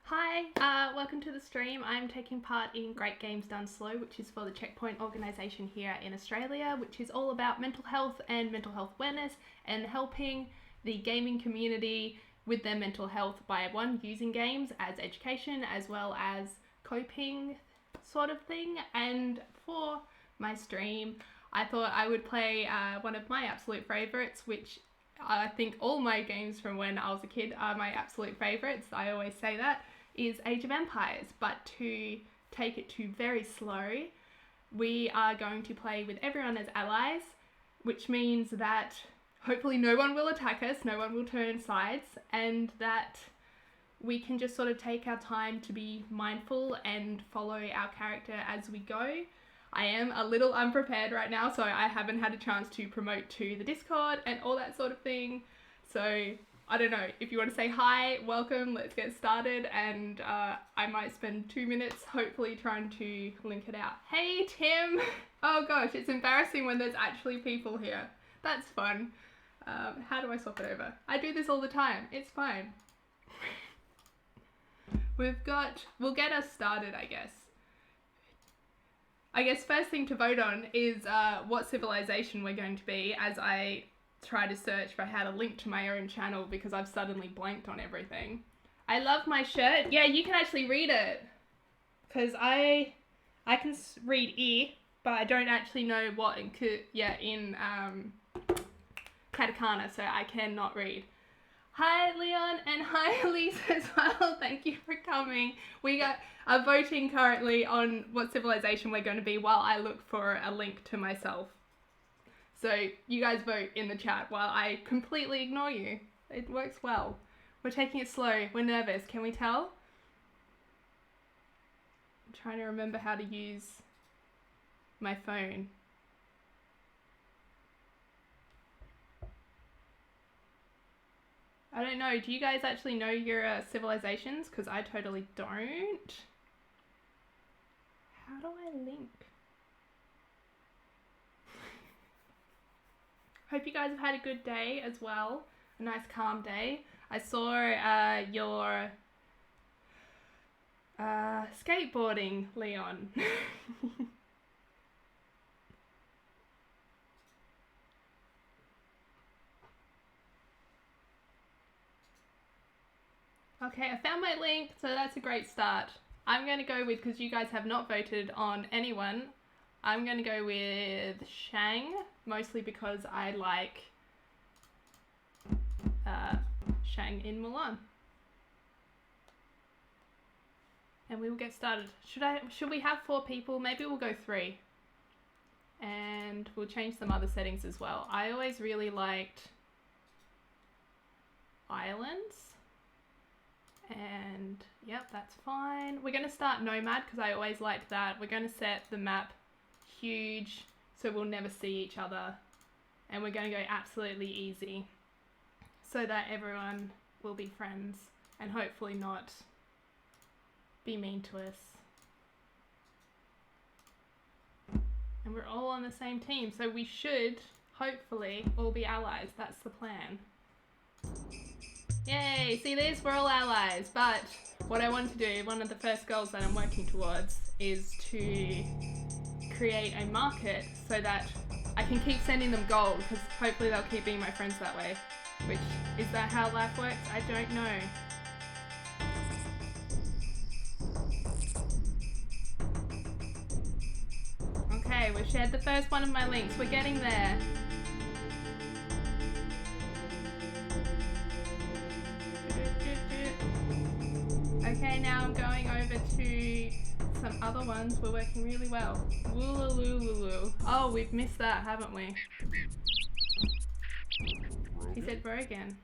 Hi, welcome to the stream. I'm taking part in Great Games Done Slow, which is for the Checkpoint organisation here in Australia, which is all about mental health and mental health awareness and helping the gaming community with their mental health by using games as education as well as coping sort of thing. And for my stream, I thought I would play one of my absolute favourites, which I think all my games from when I was a kid are my absolute favourites. I always say that is Age of Empires, but to take it to very slow, we are going to play with everyone as allies, which means that hopefully no one will attack us, no one will turn sides, and that we can just sort of take our time to be mindful and follow our character as we go. I am a little unprepared right now, so I haven't had a chance to promote to the Discord and all that sort of thing. So I don't know, if you want to say hi, welcome, let's get started, and I might spend 2 minutes hopefully trying to link it out. Hey Tim! Oh gosh, it's embarrassing when there's actually people here. That's fun. How do I swap it over? I do this all the time, it's fine. We'll get us started, I guess. I guess first thing to vote on is what civilization we're going to be, as I try to search for how to link to my own channel because I've suddenly blanked on everything. I love my shirt. Yeah, you can actually read it because I can read E, but I don't actually know what in katakana, so I cannot read. Hi Leon and hi Elise as well. Thank you for coming. We are voting currently on what civilization we're going to be while I look for a link to myself. So you guys vote in the chat while I completely ignore you. It works well. We're taking it slow. We're nervous. Can we tell? I'm trying to remember how to use my phone. I don't know. Do you guys actually know your civilizations? Because I totally don't. How do I link? Hope you guys have had a good day as well. A nice calm day. I saw your skateboarding, Leon. Okay, I found my link, so that's a great start. I'm going to go with, because you guys have not voted on anyone, I'm going to go with Shang, mostly because I like Shang in Mulan. And we will get started. Should we have 4 people? Maybe we'll go 3. And we'll change some other settings as well. I always really liked islands. And yep, that's fine. We're going to start Nomad because I always liked that. We're going to set the map huge so we'll never see each other. And we're going to go absolutely easy so that everyone will be friends and hopefully not be mean to us. And we're all on the same team, so we should hopefully all be allies. That's the plan. Yay, see this? We're all allies, but what I want to do, one of the first goals that I'm working towards is to create a market so that I can keep sending them gold, because hopefully they'll keep being my friends that way. Which, is that how life works? I don't know. Okay, we've shared the first one of my links. We're getting there. Okay, now I'm going over to some other ones. We're working really well. Woolaloo. Oh, we've missed that, haven't we? He said Brogan.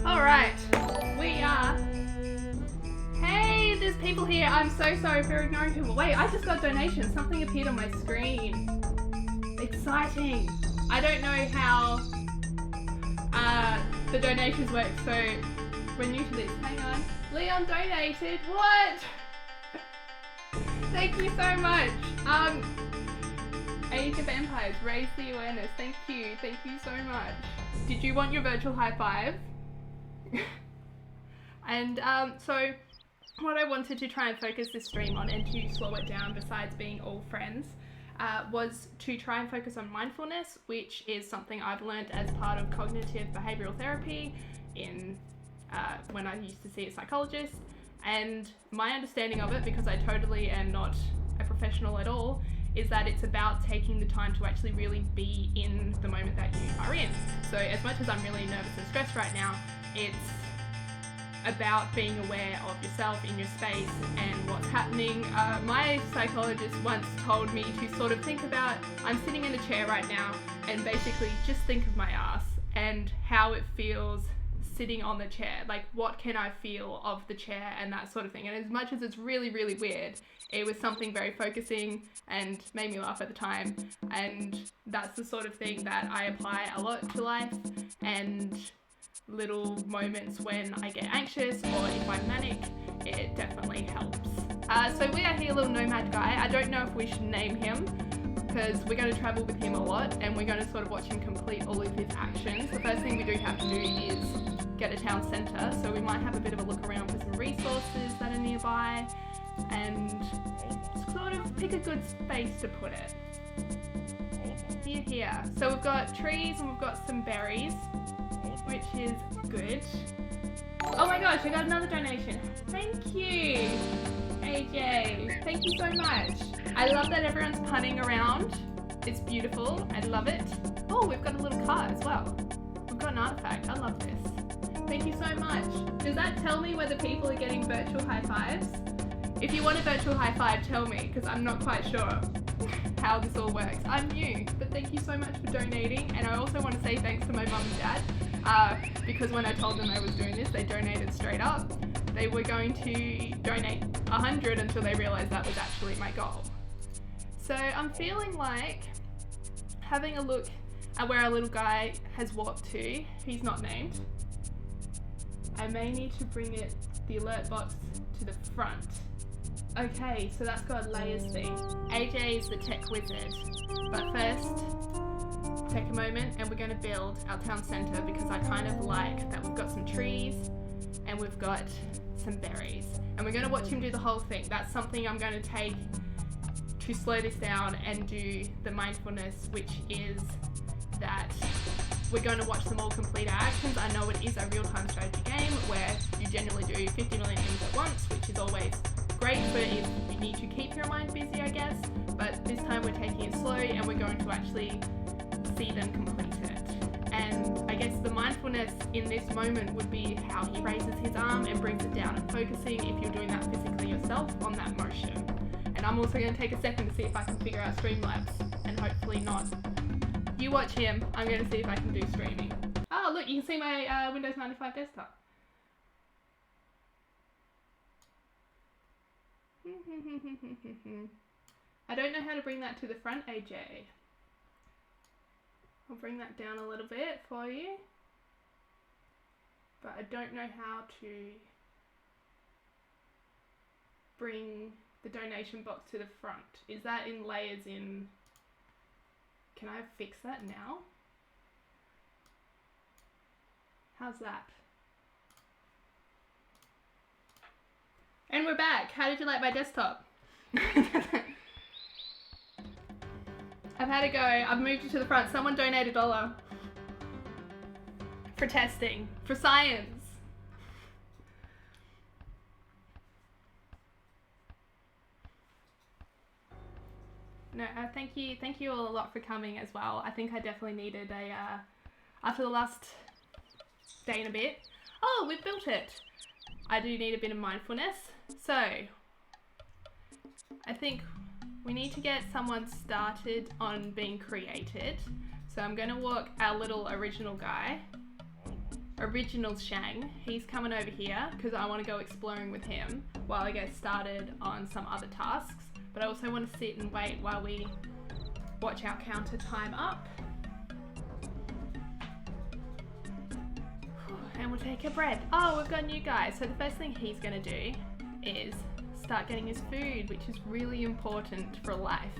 Alright, we are... Hey, there's people here. I'm so sorry for ignoring people. Wait, I just got donations. Something appeared on my screen. Exciting. I don't know how the donations work, so we're new to this. Hang on. Leon donated. What? Thank you so much. Age of Empires, raise the awareness. Thank you so much. Did you want your virtual high five? And so what I wanted to try and focus this stream on, and to slow it down besides being all friends, was to try and focus on mindfulness, which is something I've learned as part of cognitive behavioral therapy in when I used to see a psychologist. And my understanding of it, because I totally am not a professional at all, is that it's about taking the time to actually really be in the moment that you are in. So as much as I'm really nervous and stressed right now, it's about being aware of yourself in your space and what's happening. My psychologist once told me to sort of think about, I'm sitting in a chair right now, and basically just think of my ass and how it feels sitting on the chair. Like, what can I feel of the chair and that sort of thing. And as much as it's really, really weird, it was something very focusing and made me laugh at the time. And that's the sort of thing that I apply a lot to life, and little moments when I get anxious or if I'm manic, it definitely helps. So we are here, little nomad guy. I don't know if we should name him, because we're going to travel with him a lot and we're going to sort of watch him complete all of his actions. The first thing we do have to do is get a town centre, so we might have a bit of a look around for some resources that are nearby and sort of pick a good space to put it. Here. So we've got trees and we've got some berries, which is good. Oh my gosh, I got another donation. Thank you, AJ. Thank you so much. I love that everyone's punning around. It's beautiful. I love it. Oh, we've got a little card as well. We've got an artifact. I love this. Thank you so much. Does that tell me whether people are getting virtual high fives? If you want a virtual high five, tell me, because I'm not quite sure how this all works. I'm new, but thank you so much for donating. And I also want to say thanks to my mum and dad, because when I told them I was doing this, they donated straight up. They were going to donate 100 until they realized that was actually my goal. So I'm feeling like having a look at where our little guy has walked to. He's not named. I may need to bring the alert box to the front. Okay, so that's got a layers thing. AJ is the tech wizard. But first, take a moment and we're going to build our town centre, because I kind of like that we've got some trees and we've got some berries. And we're going to watch him do the whole thing. That's something I'm going to take to slow this down and do the mindfulness, which is that we're going to watch them all complete our actions. I know it is a real-time strategy game where you generally do 50 million things at once, which is always great for if you need to keep your mind busy, I guess. But this time we're taking it slow and we're going to actually see them complete it. And I guess the mindfulness in this moment would be how he raises his arm and brings it down, and focusing, if you're doing that physically yourself, on that motion. And I'm also going to take a second to see if I can figure out Streamlabs, and hopefully not. You watch him, I'm going to see if I can do streaming. Oh look, you can see my Windows 95 desktop. I don't know how to bring that to the front, AJ. I'll bring that down a little bit for you. But I don't know how to bring the donation box to the front. Is that in layers in... Can I fix that now? How's that? And we're back. How did you like my desktop? I've had a go. I've moved it to the front. Someone donated $1 for testing, for science. No, thank you all a lot for coming as well. I think I definitely needed after the last day and a bit. Oh, we've built it. I do need a bit of mindfulness. So I think we need to get someone started on being created. So I'm gonna walk our little original guy, Original Shang. He's coming over here because I want to go exploring with him while I get started on some other tasks. But I also want to sit and wait while we watch our counter time up. And we'll take a breath. Oh, we've got a new guy. So the first thing he's gonna do is start getting his food, which is really important for life.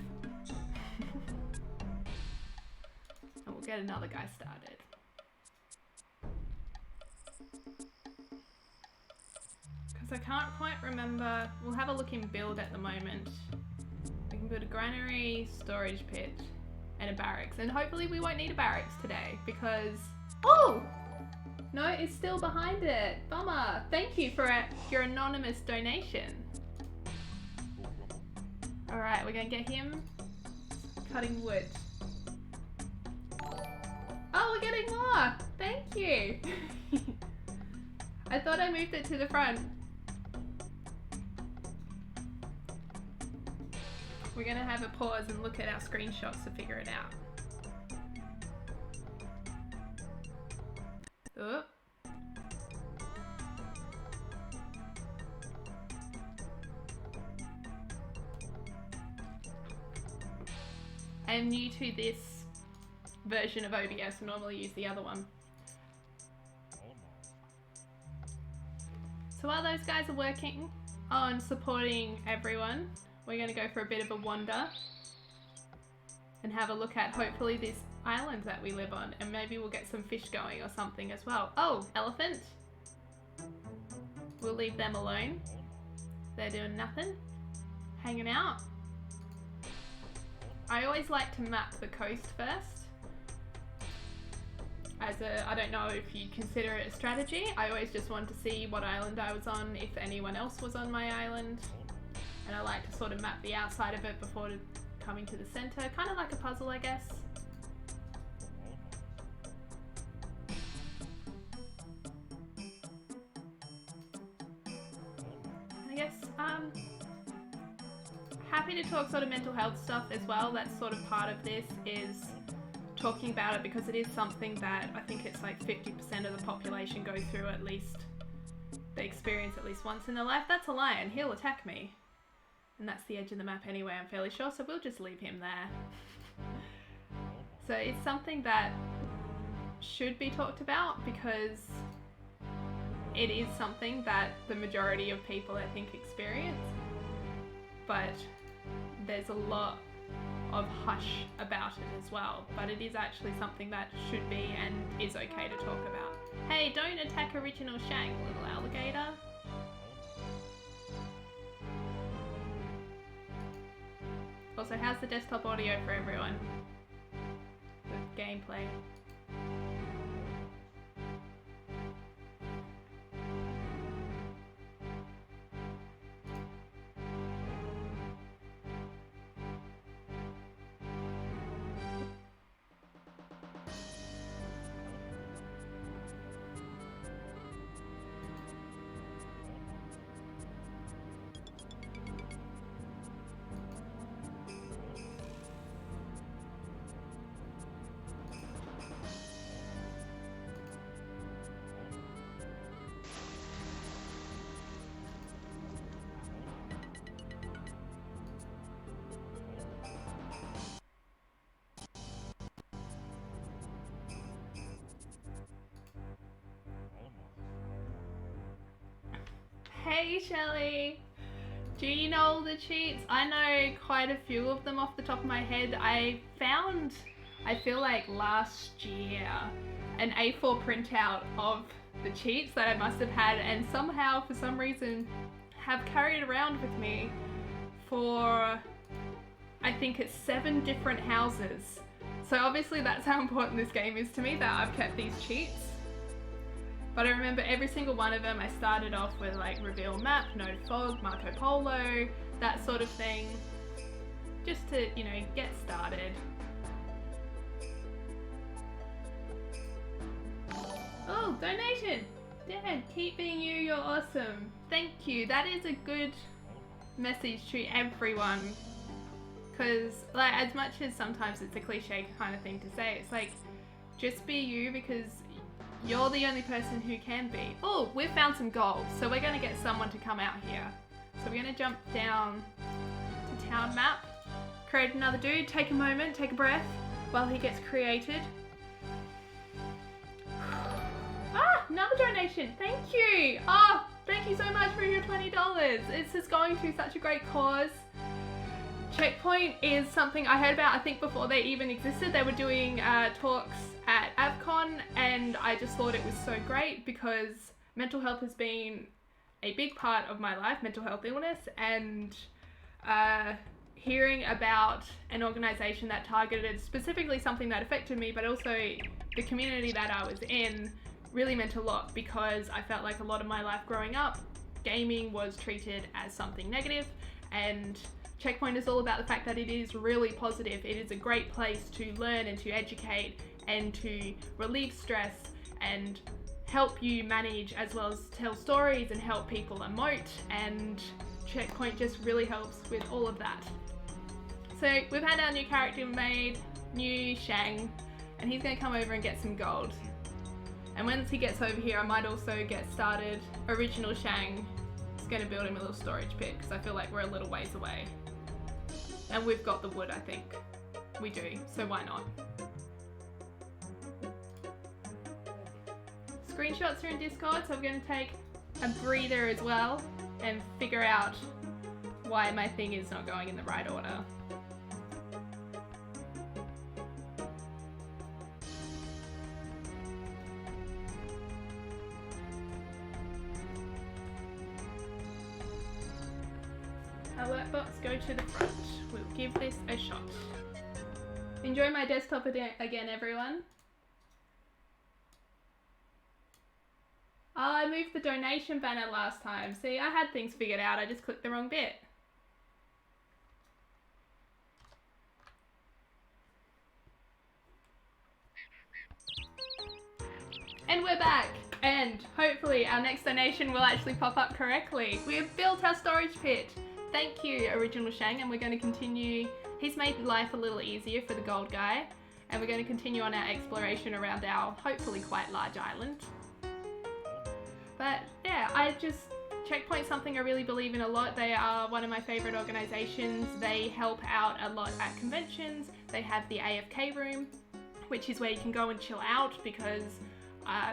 And we'll get another guy started. Because I can't quite remember. We'll have a look in build at the moment. We can build a granary, storage pit, and a barracks. And hopefully we won't need a barracks today because... Oh! No, it's still behind it. Bummer. Thank you for your anonymous donation. Alright, we're gonna get him cutting wood. Oh, we're getting more! Thank you! I thought I moved it to the front. We're gonna have a pause and look at our screenshots to figure it out. Oh. I am new to this version of OBS. I normally use the other one. So while those guys are working on supporting everyone, we're going to go for a bit of a wander and have a look at hopefully this island that we live on, and maybe we'll get some fish going or something as well. Oh, elephant. We'll leave them alone. They're doing nothing, hanging out. I always like to map the coast first. I don't know if you'd consider it a strategy. I always just want to see what island I was on, if anyone else was on my island. And I like to sort of map the outside of it before coming to the center. Kind of like a puzzle, I guess. Happy to talk sort of mental health stuff as well. That's sort of part of this, is talking about it, because it is something that I think it's like 50% of the population go through at least. They experience at least once in their life. That's a lion. He'll attack me. And that's the edge of the map anyway, I'm fairly sure, so we'll just leave him there. So it's something that should be talked about, because it is something that the majority of people, I think, experience. But there's a lot of hush about it as well. But it is actually something that should be and is okay to talk about. Hey, don't attack Original Shang, little alligator. Also, how's the desktop audio for everyone? The gameplay. Hey Shelley! Do you know all the cheats? I know quite a few of them off the top of my head. I found, I feel like last year, an A4 printout of the cheats that I must have had, and somehow, for some reason, have carried around with me for, I think it's 7 different houses. So obviously that's how important this game is to me, that I've kept these cheats. But I remember every single one of them, I started off with like reveal map, no fog, Marco Polo, that sort of thing. Just to, you know, get started. Oh, donation! Dad, keep being you, you're awesome. Thank you, that is a good message to everyone, because like as much as sometimes it's a cliche kind of thing to say, it's like just be you, because you're the only person who can be. Oh, we've found some gold, so we're going to get someone to come out here. So we're going to jump down to town map, create another dude, take a moment, take a breath while he gets created. Ah, another donation, thank you. Oh, thank you so much for your $20. This is going to such a great cause. Checkpoint is something I heard about, I think before they even existed. They were doing talks at AvCon, and I just thought it was so great because mental health has been a big part of my life, mental health illness, and hearing about an organisation that targeted specifically something that affected me, but also the community that I was in, really meant a lot, because I felt like a lot of my life growing up, gaming was treated as something negative, and Checkpoint is all about the fact that it is really positive. It is a great place to learn and to educate and to relieve stress and help you manage, as well as tell stories and help people emote, and Checkpoint just really helps with all of that. So we've had our new character made, new Shang, and he's going to come over and get some gold. And once he gets over here, I might also get started original Shang. Just going to build him a little storage pit because I feel like we're a little ways away. And we've got the wood, I think. We do, so why not? Screenshots are in Discord, so I'm going to take a breather as well and figure out why my thing is not going in the right order. Alert box, go to the front. We'll give this a shot. Enjoy my desktop again, everyone. Oh, I moved the donation banner last time. See, I had things figured out. I just clicked the wrong bit. And we're back. And hopefully our next donation will actually pop up correctly. We have built our storage pit. Thank you, Original Shang, and we're going to continue. He's made life a little easier for the gold guy, and we're going to continue on our exploration around our hopefully quite large island. But yeah, Checkpoint's something I really believe in a lot. They are one of my favourite organisations. They help out a lot at conventions. They have the AFK room, which is where you can go and chill out, because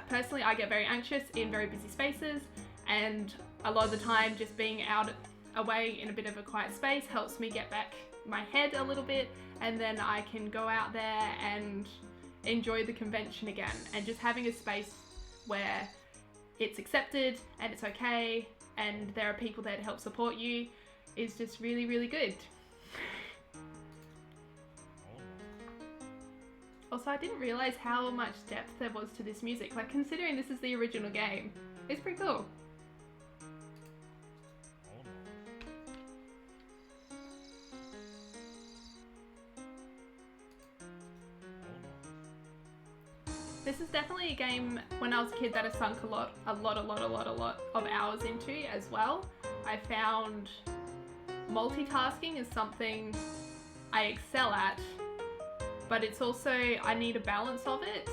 personally I get very anxious in very busy spaces, and a lot of the time just being out away in a bit of a quiet space helps me get back my head a little bit, and then I can go out there and enjoy the convention again. And just having a space where it's accepted and it's okay and there are people there to help support you is just really, really good. Also, I didn't realise how much depth there was to this music. Like, considering this is the original game, it's pretty cool. This is definitely a game when I was a kid that I sunk a lot of hours into as well. I found multitasking is something I excel at, but it's also, I need a balance of it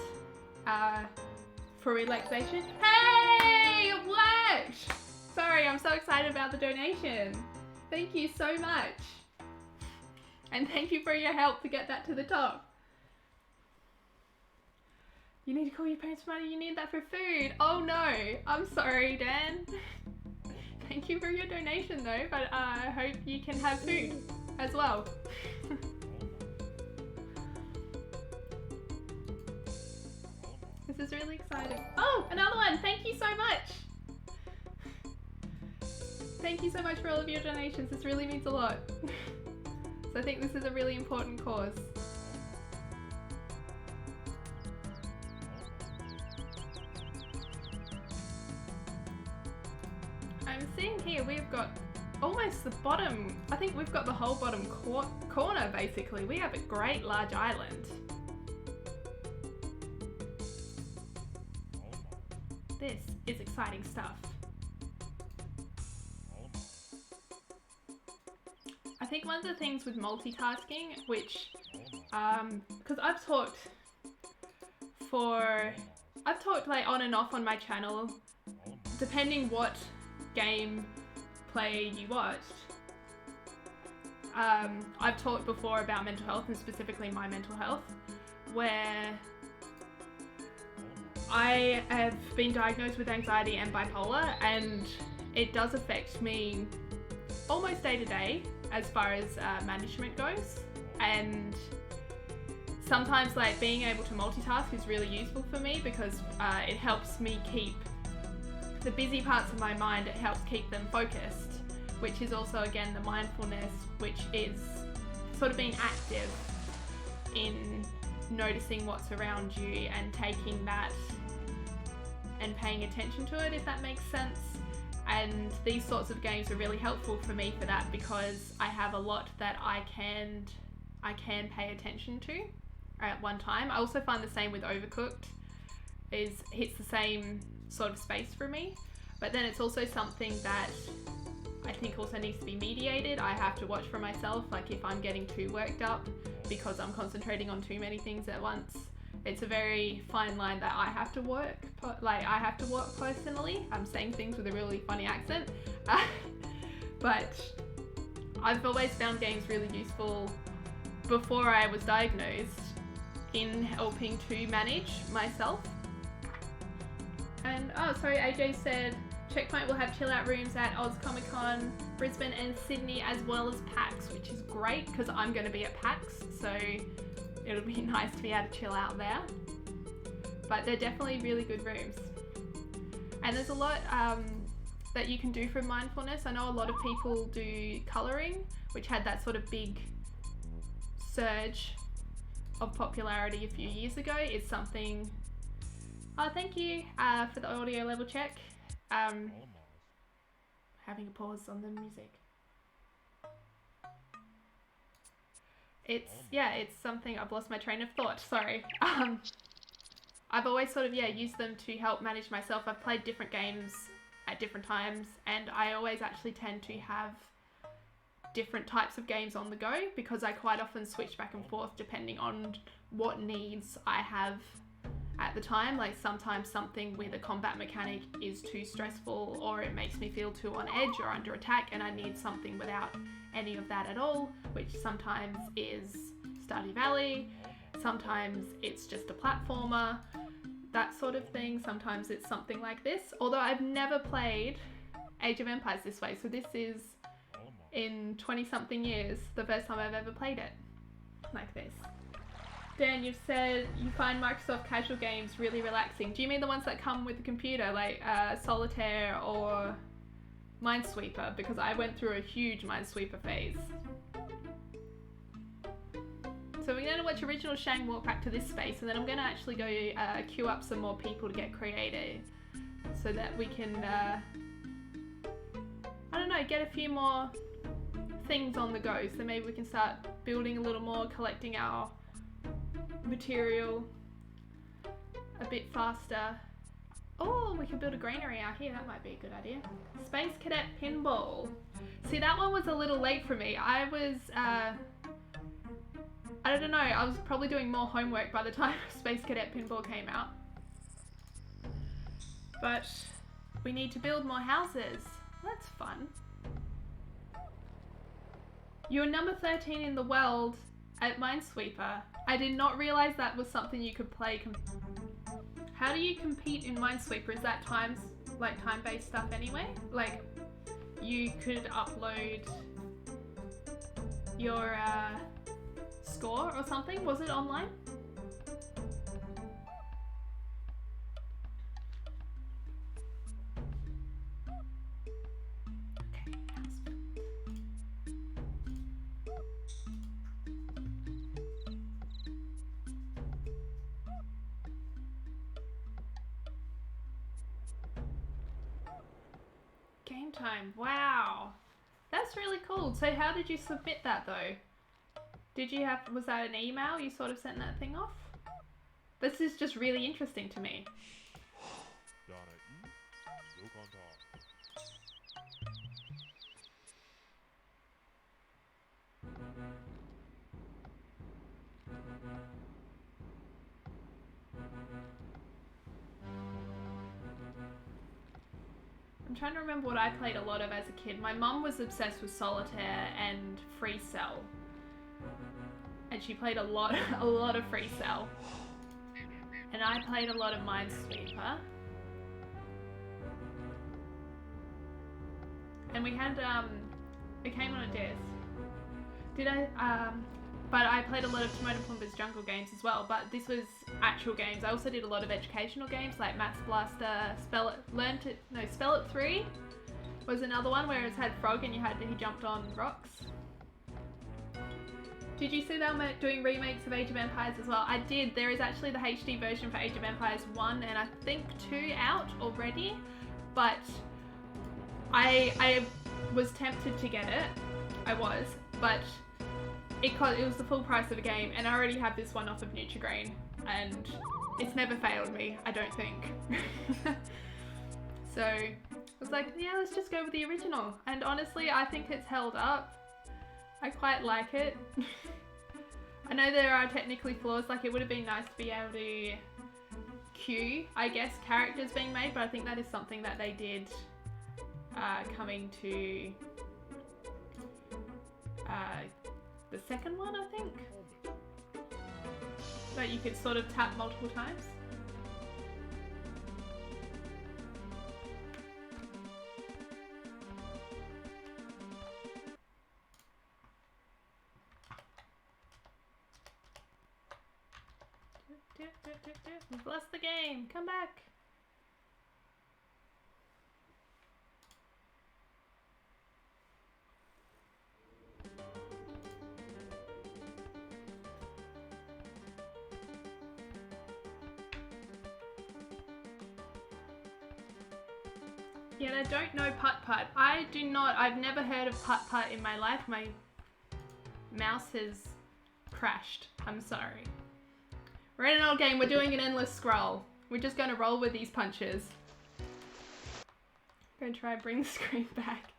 for relaxation. Hey, it worked! Sorry, I'm so excited about the donation. Thank you so much. And thank you for your help to get that to the top. You need to call your parents for money, you need that for food. Oh no, I'm sorry, Dan. Thank you for your donation though, but I hope you can have food as well. This is really exciting. Oh, another one, thank you so much. Thank you so much for all of your donations, this really means a lot. So I think this is a really important cause. I'm seeing here we've got almost the bottom, I think we've got the whole bottom corner basically. We have a great large island. This is exciting stuff. think one of the things with multitasking, which, because I've talked like on and off on my channel, depending what game play you watched. I've talked before about mental health and specifically my mental health, where I have been diagnosed with anxiety and bipolar, and it does affect me almost day to day as far as management goes. And sometimes like being able to multitask is really useful for me because it helps me keep the busy parts of my mind, it helps keep them focused, which is also again the mindfulness, which is sort of being active in noticing what's around you and taking that and paying attention to it, if that makes sense. And these sorts of games are really helpful for me for that because I have a lot that I can pay attention to at one time. I also find the same with Overcooked, hits the same sort of space for me, but then it's also something that I think also needs to be mediated. I have to watch for myself, like if I'm getting too worked up because I'm concentrating on too many things at once. It's a very fine line that I have to work personally. I'm saying things with a really funny accent, but I've always found games really useful before I was diagnosed in helping to manage myself. And AJ said Checkpoint will have chill out rooms at Oz Comic Con, Brisbane and Sydney, as well as PAX, which is great because I'm going to be at PAX, so it'll be nice to be able to chill out there. But they're definitely really good rooms. And there's a lot that you can do for mindfulness. I know a lot of people do colouring, which had that sort of big surge of popularity a few years ago. It's something... Oh, thank you for the audio level check. Having a pause on the music. It's something, I've lost my train of thought, sorry. I've always sort of, used them to help manage myself. I've played different games at different times, and I always actually tend to have different types of games on the go because I quite often switch back and forth depending on what needs I have at the time. Like sometimes something with a combat mechanic is too stressful, or it makes me feel too on edge or under attack, and I need something without any of that at all, which sometimes is Stardew Valley, sometimes it's just a platformer, that sort of thing. Sometimes it's something like this, although I've never played Age of Empires this way, so this is, in 20 something years, the first time I've ever played it like this. Dan, you've said you find Microsoft casual games really relaxing. Do you mean the ones that come with the computer, like Solitaire or Minesweeper? Because I went through a huge Minesweeper phase. So we're going to watch Original Shang walk back to this space, and then I'm going to actually go queue up some more people to get creative so that we can, I don't know, get a few more things on the go. So maybe we can start building a little more, collecting our material a bit faster. Oh, we could build a granary out here. That might be a good idea. Space Cadet Pinball. See, that one was a little late for me. I was, I don't know, I was probably doing more homework by the time Space Cadet Pinball came out. But we need to build more houses. That's fun. You're number 13 in the world at Minesweeper. I did not realize that was something you could play. How do you compete in Minesweeper? Is that time-based stuff anyway? Like, you could upload your score or something? Was it online? Game time. Wow. That's really cool. So how did you submit that though? Was that an email? You sort of sent that thing off? This is just really interesting to me. I'm trying to remember what I played a lot of as a kid. My mum was obsessed with Solitaire and Free Cell. And she played a lot of Free Cell. And I played a lot of Minesweeper. And we had, it came on a disc. But I played a lot of Timon and Pumbaa's Jungle games as well, but this was actual games. I also did a lot of educational games like Maths Blaster, Spell It 3 was another one where it had Frog and he jumped on rocks. Did you see them doing remakes of Age of Empires as well? I did. There is actually the HD version for Age of Empires 1 and I think 2 out already, but I was tempted to get it. I was, but it was the full price of a game and I already have this one off of Nutri-Grain and it's never failed me, I don't think. So I was like, yeah, let's just go with the original. And honestly, I think it's held up. I quite like it. I know there are technically flaws, like it would have been nice to be able to queue, I guess, characters being made, but I think that is something that they did coming to the second one, I think, that you could sort of tap multiple times. We've lost the game, come back. Yeah, I don't know Putt Putt. I do not, I've never heard of Putt Putt in my life. My mouse has crashed. I'm sorry. We're in an old game, we're doing an endless scroll. We're just gonna roll with these punches. I'm gonna try and bring the screen back.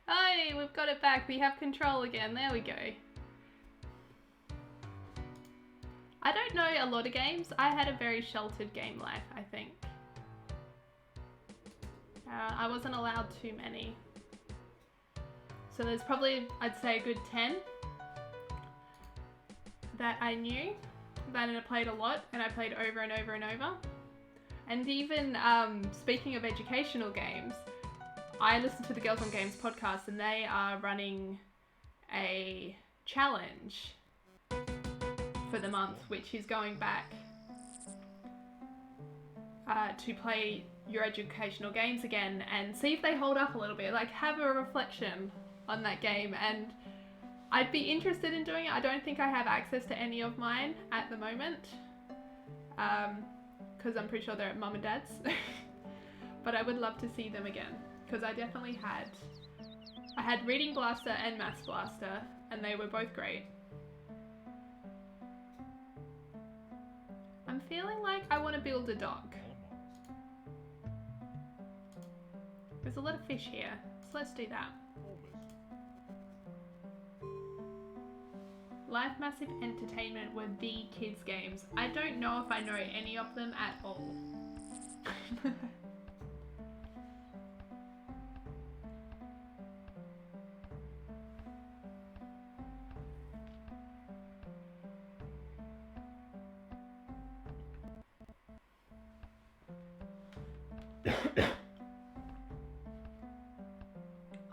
Hey, we've got it back. We have control again. There we go. I don't know a lot of games. I had a very sheltered game life, I think. I wasn't allowed too many. So there's probably, I'd say, a good 10 that I knew, that I played a lot, and I played over and over and over. And even, speaking of educational games, I listen to the Girls on Games podcast and they are running a challenge for the month, which is going back to play your educational games again and see if they hold up a little bit, like have a reflection on that game. And I'd be interested in doing it. I don't think I have access to any of mine at the moment because I'm pretty sure they're at mum and dad's. But I would love to see them again because I definitely had Reading Blaster and Maths Blaster and they were both great. I'm feeling like I want to build a dock. There's a lot of fish here, so let's do that. Live Massive Entertainment were the kids' games. I don't know if I know any of them at all.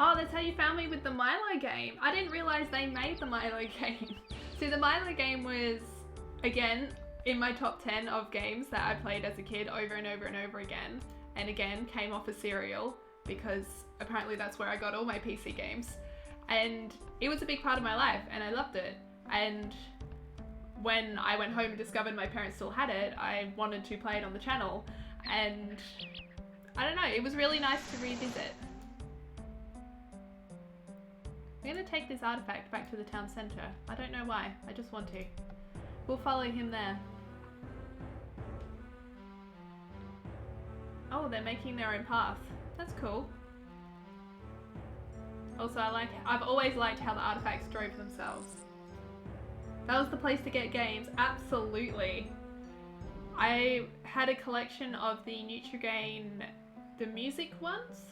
Oh, that's how you found me with the Milo game. I didn't realize they made the Milo game. See, the Milo game was, again, in my top 10 of games that I played as a kid over and over and over again. And again, came off a Serial because apparently that's where I got all my PC games. And it was a big part of my life and I loved it. And when I went home and discovered my parents still had it, I wanted to play it on the channel. And I don't know, it was really nice to revisit. I'm gonna take this artifact back to the town centre. I don't know why, I just want to. We'll follow him there. Oh, they're making their own path. That's cool. Also, I've always liked how the artifacts drove themselves. That was the place to get games, absolutely. I had a collection of the Nutrigrain, the music ones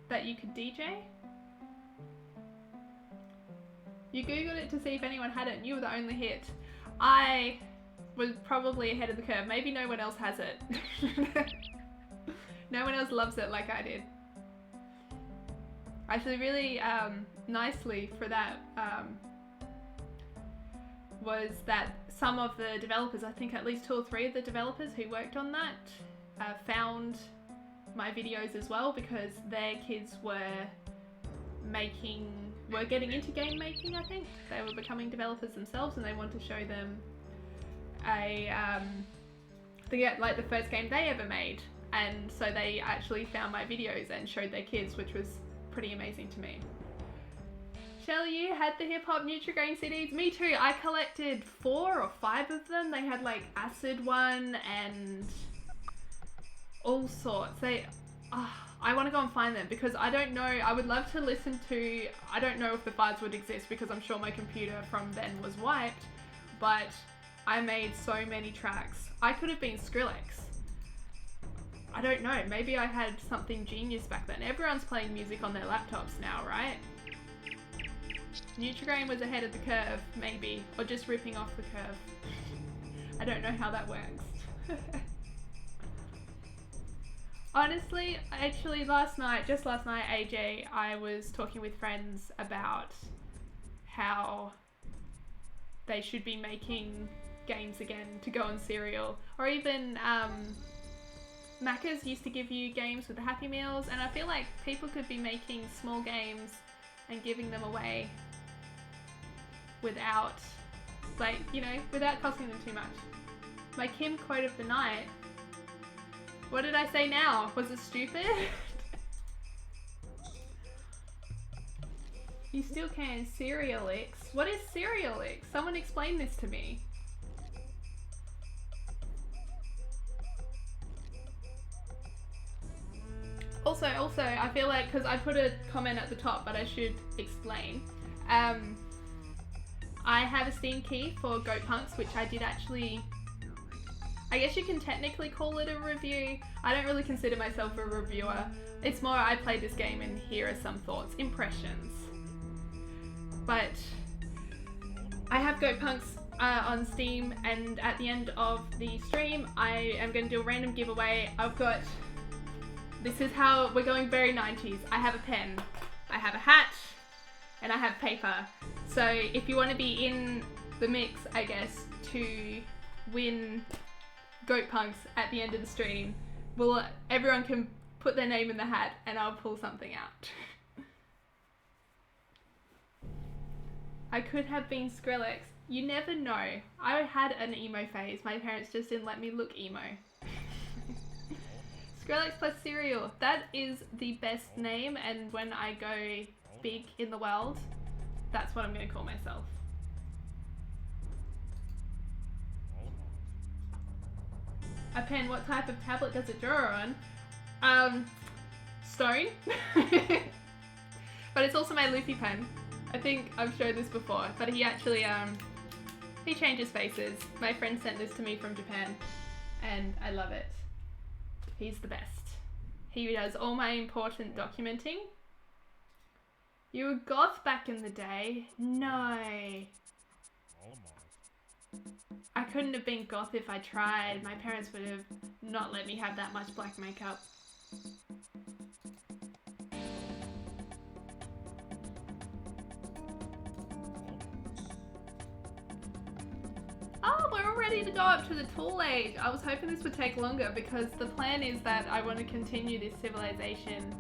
that you could DJ. You googled it to see if anyone had it and you were the only hit. I was probably ahead of the curve. Maybe no one else has it. No one else loves it like I did. Actually, really nicely for that was that some of the developers, I think at least 2 or 3 of the developers who worked on that found my videos as well, because their kids were getting into game making. I think they were becoming developers themselves and they wanted to show them the first game they ever made, and so they actually found my videos and showed their kids, which was pretty amazing to me. Shelley, you had the Hip Hop Nutrigrain CDs? Me too. I collected 4 or 5 of them. They had like Acid one and all sorts. I want to go and find them because I don't know. I would love to listen to, I don't know if the files would exist because I'm sure my computer from then was wiped, but I made so many tracks. I could have been Skrillex. I don't know. Maybe I had something genius back then. Everyone's playing music on their laptops now, right? Nutrigrain was ahead of the curve, maybe, or just ripping off the curve. I don't know how that works. Honestly, actually just last night, AJ, I was talking with friends about how they should be making games again to go on Serial, or even Macca's used to give you games with the Happy Meals, and I feel like people could be making small games and giving them away without, without costing them too much. My Kim quote of the night. What did I say now? Was it stupid? You still can. Serialix. What is Serialix? Someone explain this to me. Also, I feel like, because I put a comment at the top, but I should explain. I have a Steam key for Goat Punks, which I did actually, I guess you can technically call it a review. I don't really consider myself a reviewer. It's more I played this game and here are some thoughts, impressions. But I have Goat Punks on Steam, and at the end of the stream, I am going to do a random giveaway. This is how we're going very 90s. I have a pen, I have a hat, and I have paper. So if you want to be in the mix, I guess, to win Goat Punks at the end of the stream, everyone can put their name in the hat and I'll pull something out. I could have been Skrillex. You never know. I had an emo phase. My parents just didn't let me look emo. Skrillex plus Serial. That is the best name, and when I go big in the world, that's what I'm going to call myself. A pen, what type of tablet does it draw on? Stone. But it's also my Luffy pen. I think I've showed this before, but he actually, he changes faces. My friend sent this to me from Japan, and I love it. He's the best. He does all my important documenting. You were goth back in the day? No. I couldn't have been goth if I tried. My parents would have not let me have that much black makeup. Oh, we're all ready to go up to the Tool Age. I was hoping this would take longer because the plan is that I want to continue this civilization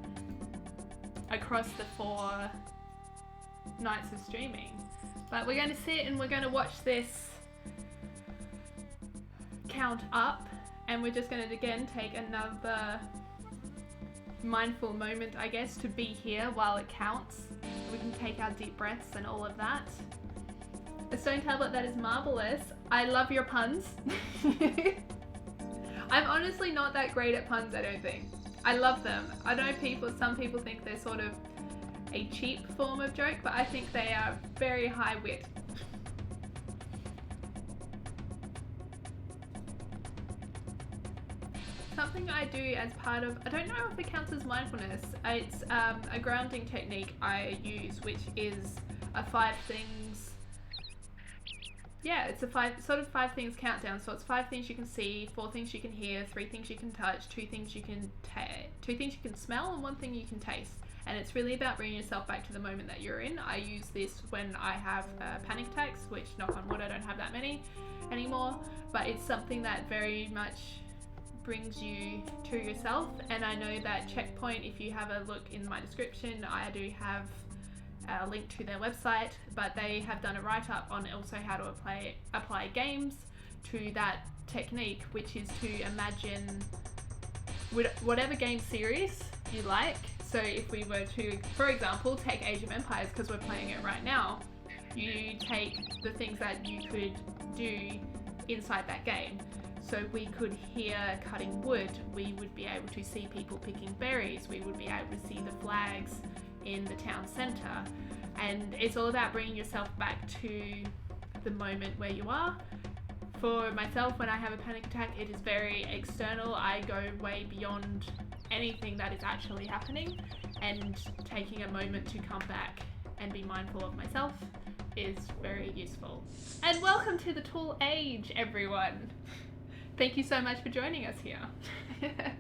across the 4 nights of streaming. But we're going to sit and we're going to watch this count up, and we're just going to again take another mindful moment, I guess, to be here while it counts. We can take our deep breaths and all of that. A stone tablet, that is marvelous. I love your puns. I'm honestly not that great at puns, I don't think. I love them. I know some people think they're sort of a cheap form of joke, but I think they are very high wit. Something I do as part of, I don't know if it counts as mindfulness, it's a grounding technique I use, which is a 5 things, it's a five things countdown. So it's 5 things you can see, 4 things you can hear, 3 things you can touch, 2 things you can smell, and 1 thing you can taste. And it's really about bringing yourself back to the moment that you're in. I use this when I have panic attacks, which, knock on wood, I don't have that many anymore, but it's something that very much brings you to yourself. And I know that Checkpoint, if you have a look in my description, I do have a link to their website, but they have done a write-up on also how to apply games to that technique, which is to imagine whatever game series you like. So if we were to, for example, take Age of Empires, because we're playing it right now, you take the things that you could do inside that game. So we could hear cutting wood, we would be able to see people picking berries, we would be able to see the flags in the town centre. And it's all about bringing yourself back to the moment where you are. For myself, when I have a panic attack, it is very external. I go way beyond anything that is actually happening, and taking a moment to come back and be mindful of myself is very useful. And welcome to the Tool Age, everyone. Thank you so much for joining us here. I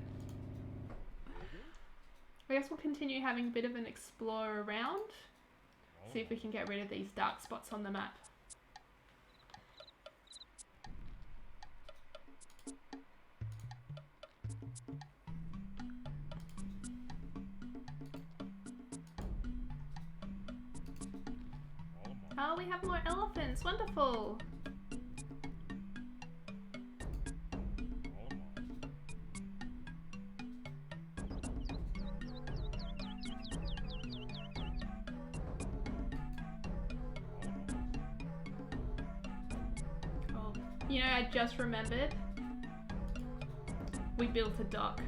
guess we'll continue having a bit of an explore around, see if we can get rid of these dark spots on the map. Oh, we have more elephants. Wonderful. Oh, you know, I just remembered. We built a dock.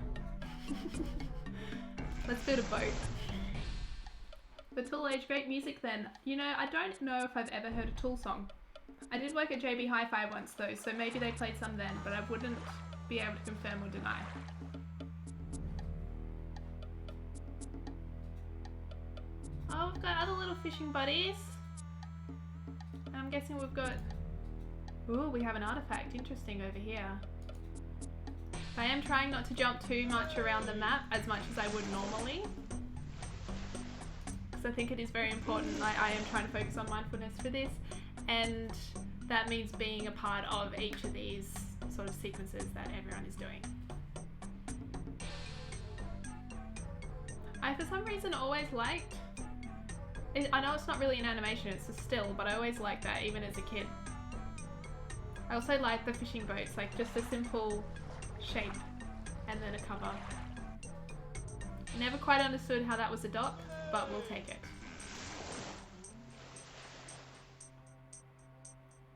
Let's build a boat. The Tool Age, great music then. You know, I don't know if I've ever heard a Tool song. I did work at JB Hi-Fi once though, so maybe they played some then, but I wouldn't be able to confirm or deny. Oh, we've got other little fishing buddies. I'm guessing we've got... Ooh, we have an artifact. Interesting over here. I am trying not to jump too much around the map as much as I would normally, because I think it is very important. I am trying to focus on mindfulness for this, and that means being a part of each of these sort of sequences that everyone is doing. I, for some reason, always liked... I know it's not really an animation, it's a still, but I always liked that, even as a kid. I also like the fishing boats, like just a simple shape and then a cover. Never quite understood how that was a dock, but we'll take it.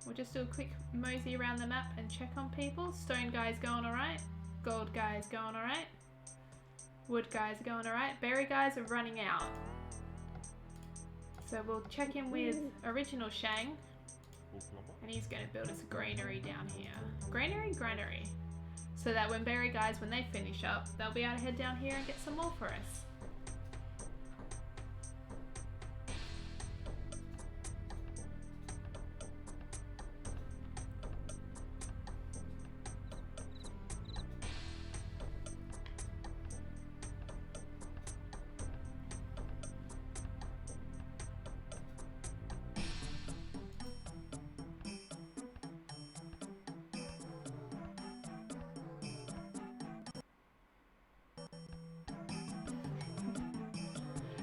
We'll just do a quick mosey around the map and check on people. Stone guy's going alright. Gold guy's going alright. Wood guys are going alright. Berry guys are running out. So we'll check in with Original Shang. And he's going to build us a granary down here. Granary? Granary. So that when berry guys, when they finish up, they'll be able to head down here and get some more for us.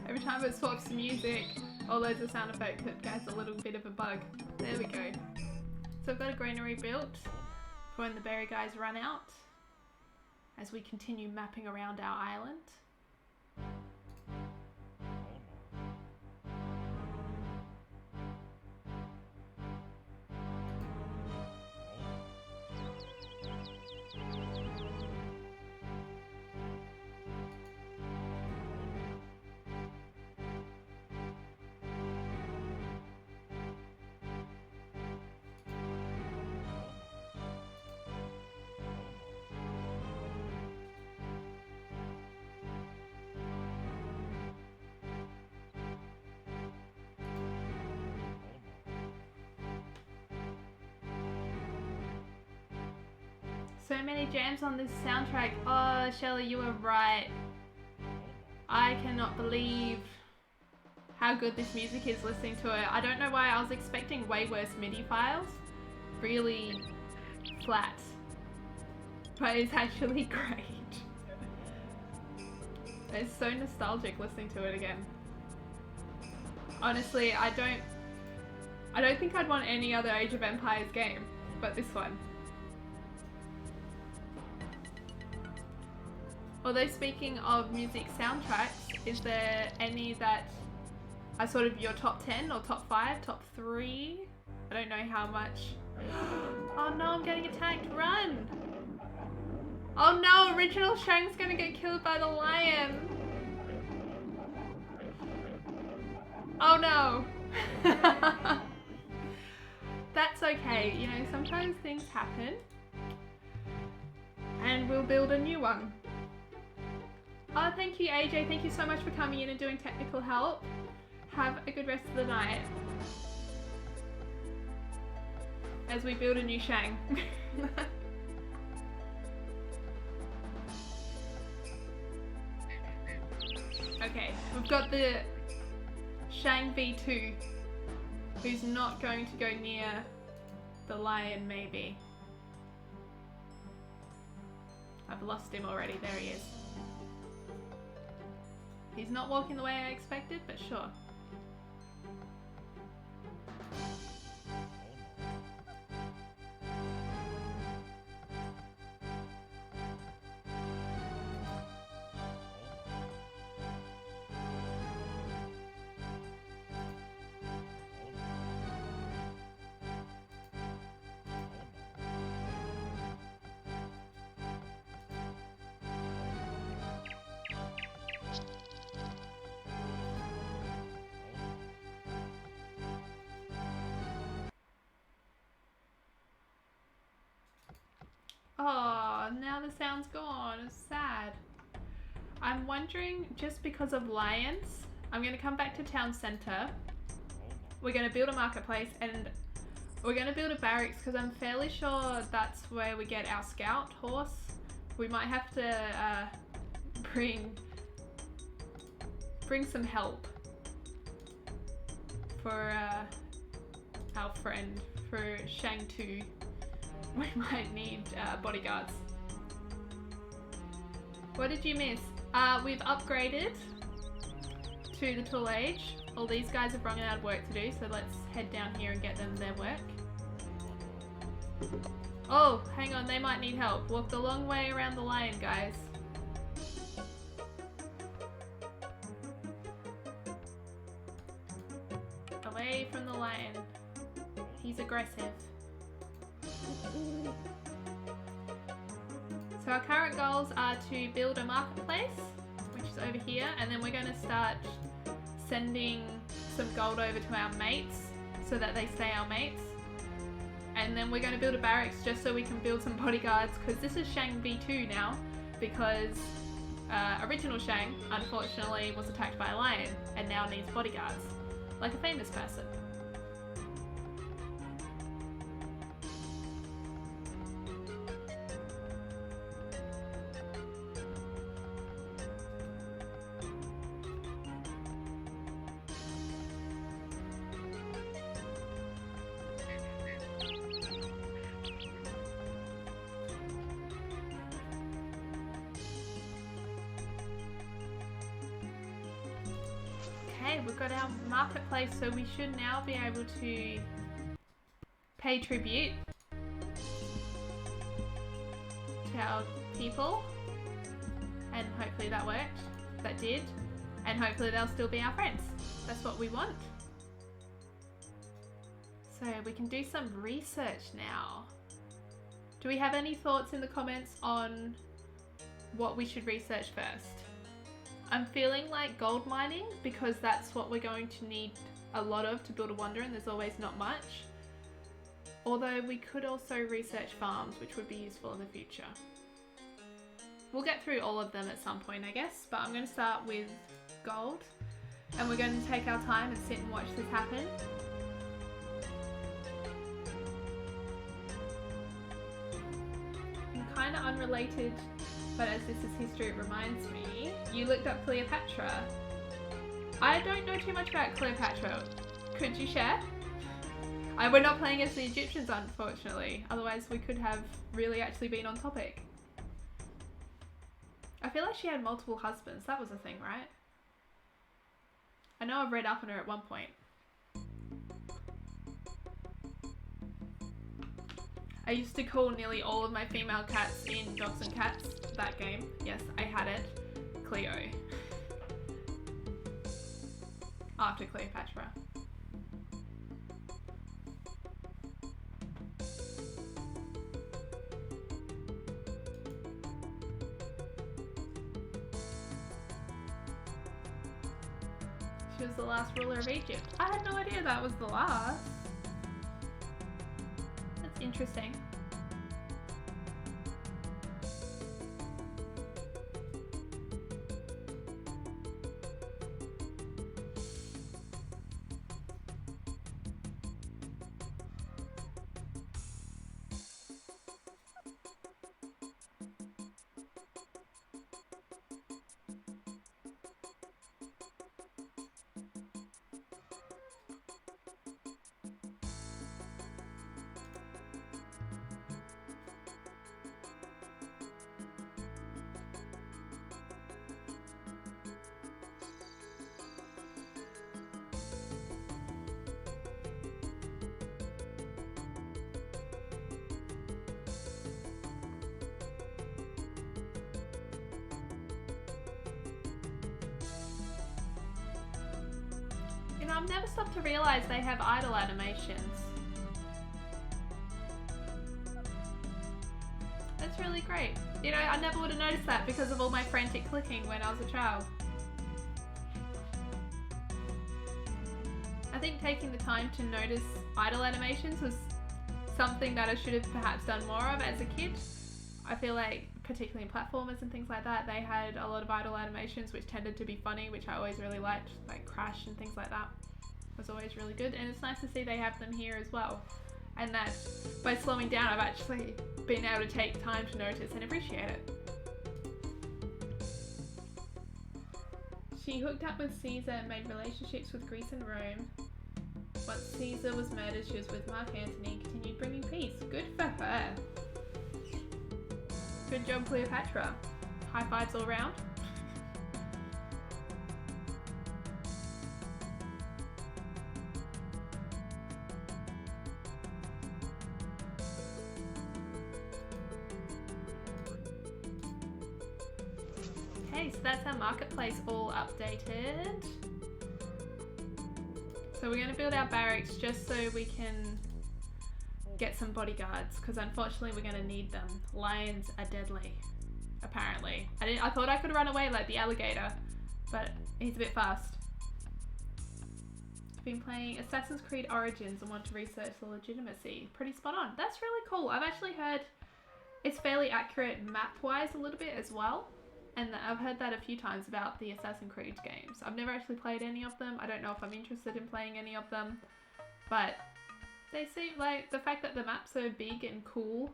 Every time it swaps to music, all loads of sound effects, it gets a little bit of a bug. There we go. So I've got a granary built for when the berry guys run out, as we continue mapping around our island. So many jams on this soundtrack. Oh, Shelley, you were right. I cannot believe how good this music is listening to it. I don't know why I was expecting way worse MIDI files. Really flat. But it's actually great. It's so nostalgic listening to it again. Honestly, I don't think I'd want any other Age of Empires game, but this one. Although speaking of music soundtracks, is there any that are sort of your top 10 or top 5, top 3? I don't know how much. Oh no, I'm getting attacked, run! Oh no, original Shang's gonna get killed by the lion! Oh no! That's okay, you know, sometimes things happen. And we'll build a new one. Oh, thank you AJ, thank you so much for coming in and doing technical help. Have a good rest of the night. As we build a new Shang. Okay, we've got the Shang V2, who's not going to go near the lion, maybe. I've lost him already, there he is. He's not walking the way I expected, but sure. Oh, now the sound's gone. It's sad. I'm wondering, just because of lions, I'm going to come back to town centre. We're going to build a marketplace and we're going to build a barracks because I'm fairly sure that's where we get our scout horse. We might have to bring some help for our friend, for Shang 2. We might need bodyguards. What did you miss? We've upgraded to the Tool Age. All these guys have run out of work to do, so let's head down here and get them their work. Oh, hang on, they might need help. Walk the long way around the lion, guys. Away from the lion. He's aggressive. So our current goals are to build a marketplace, which is over here, and then we're going to start sending some gold over to our mates so that they stay our mates. And then we're going to build a barracks just so we can build some bodyguards, because this is Shang V2 now, because original Shang unfortunately was attacked by a lion and now needs bodyguards, like a famous person. Okay, we've got our marketplace, so we should now be able to pay tribute to our people, and hopefully that worked. That did, and hopefully they'll still be our friends. That's what we want. So we can do some research now. Do we have any thoughts in the comments on what we should research first? I'm feeling like gold mining, because that's what we're going to need a lot of to build a wonder, and there's always not much. Although we could also research farms, which would be useful in the future. We'll get through all of them at some point, I guess, but I'm going to start with gold, and we're going to take our time and sit and watch this happen. I'm kind related, but as this is history, it reminds me. You looked up Cleopatra. I don't know too much about Cleopatra. Could you share? We're not playing as the Egyptians, unfortunately. Otherwise, we could have really actually been on topic. I feel like she had multiple husbands. That was a thing, right? I know I've read up on her at one point. I used to call nearly all of my female cats in Dogs and Cats, that game. Yes, I had it. Cleo. After Cleopatra. She was the last ruler of Egypt. I had no idea that was the last. That's interesting. I've never stopped to realise they have idle animations. That's really great. You know, I never would have noticed that because of all my frantic clicking when I was a child. I think taking the time to notice idle animations was something that I should have perhaps done more of as a kid. I feel like, particularly in platformers and things like that, they had a lot of idle animations which tended to be funny, which I always really liked, like Crash and things like that. Was always really good, and it's nice to see they have them here as well, and that by slowing down I've actually been able to take time to notice and appreciate it. She hooked up with Caesar and made relationships with Greece and Rome. Once Caesar was murdered, she was with Mark Antony, continued bringing peace. Good for her. Good job, Cleopatra. High fives all round. Okay, so that's our marketplace all updated. So we're going to build our barracks just so we can get some bodyguards, because unfortunately we're going to need them. Lions are deadly, apparently. I thought I could run away like the alligator, but he's a bit fast. I've been playing Assassin's Creed Origins and want to research the legitimacy. Pretty spot on. That's really cool. I've actually heard it's fairly accurate map-wise a little bit as well. And I've heard that a few times about the Assassin's Creed games. I've never actually played any of them. I don't know if I'm interested in playing any of them. But they seem like the fact that the maps are big and cool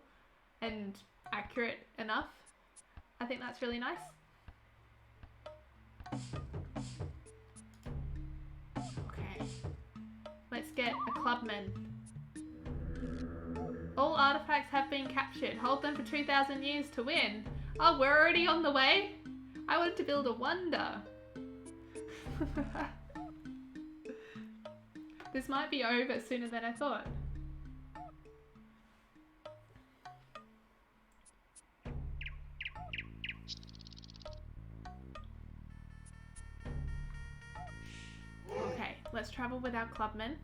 and accurate enough, I think that's really nice. Okay. Let's get a clubman. All artifacts have been captured. Hold them for 2,000 years to win. Oh, we're already on the way? I wanted to build a wonder. This might be over sooner than I thought. Okay, let's travel with our clubmen.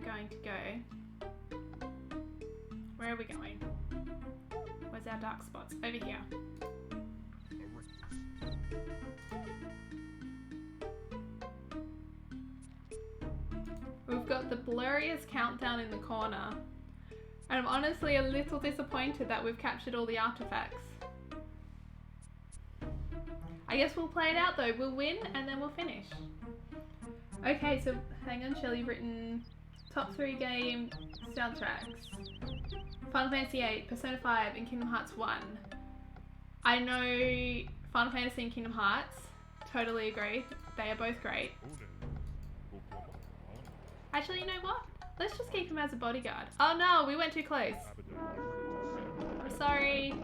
Going to go. Where are we going? Where's our dark spots? Over here. We've got the blurriest countdown in the corner. And I'm honestly a little disappointed that we've captured all the artifacts. I guess we'll play it out though. We'll win and then we'll finish. Okay, so hang on, Shelley, written Top 3 game soundtracks. Final Fantasy VIII, Persona 5, and Kingdom Hearts 1. I know Final Fantasy and Kingdom Hearts. Totally agree. They are both great. Actually, you know what? Let's just keep him as a bodyguard. Oh no, we went too close. I'm sorry.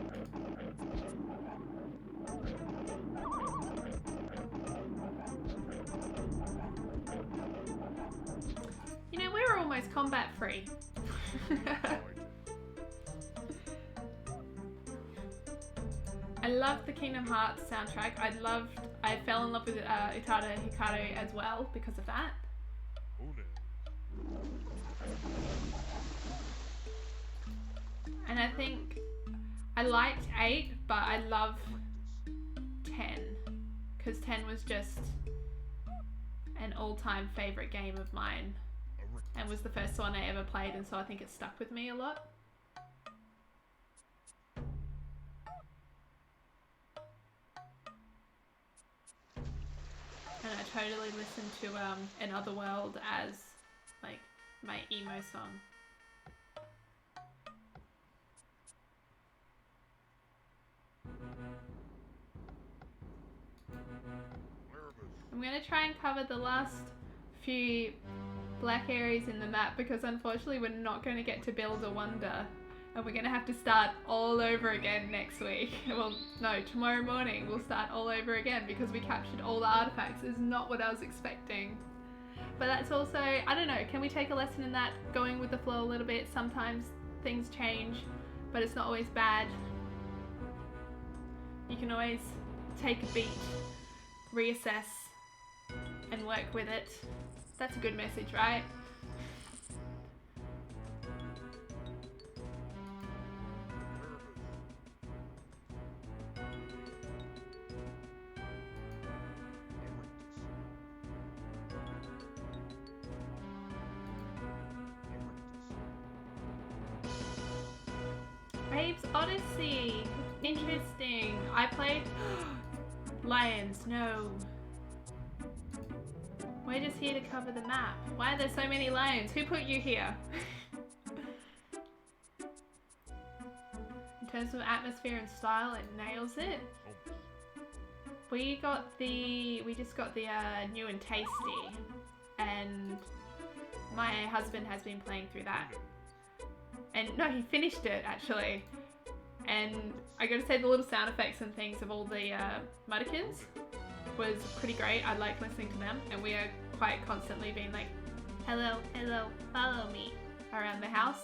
You know, we're almost combat free. I love the Kingdom Hearts soundtrack. I fell in love with Utada Hikaru as well because of that. And I think I liked 8, but I love 10 because 10 was just an all-time favorite game of mine and was the first one I ever played, and so I think it stuck with me a lot. And I totally listened to Another World as like my emo song. I'm going to try and cover the last few black areas in the map because unfortunately we're not going to get to build a wonder, and we're going to have to start all over again next week. Well, no, tomorrow morning we'll start all over again because we captured all the artifacts. It's not what I was expecting. But that's also, I don't know, can we take a lesson in that, going with the flow a little bit? Sometimes things change, but it's not always bad. You can always take a beat, reassess, and work with it. That's a good message, right? Rave's Odyssey. Interesting. I played Lions. No. We're just here to cover the map. Why are there so many lions? Who put you here? In terms of atmosphere and style, it nails it. We just got the new and tasty, and my husband has been playing through that. And no, he finished it actually. And I gotta say, the little sound effects and things of all the Mudokons was pretty great. I like listening to them, and we are quite constantly being like, hello, hello, follow me around the house.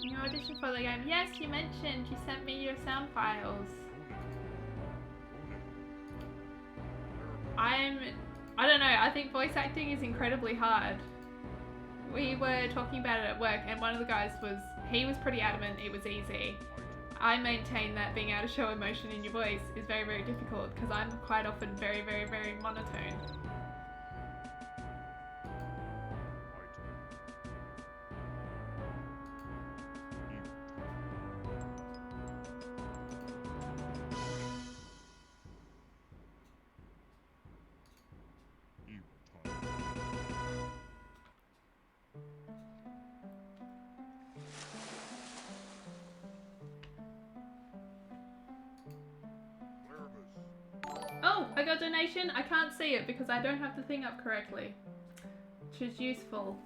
You auditioned for the game. Yes, you mentioned. You sent me your sound files. I don't know, I think voice acting is incredibly hard. We were talking about it at work, and one of the guys he was pretty adamant it was easy. I maintain that being able to show emotion in your voice is very, very difficult because I'm quite often very, very, very monotone. Oh, I got a donation. I can't see it because I don't have the thing up correctly, which is useful.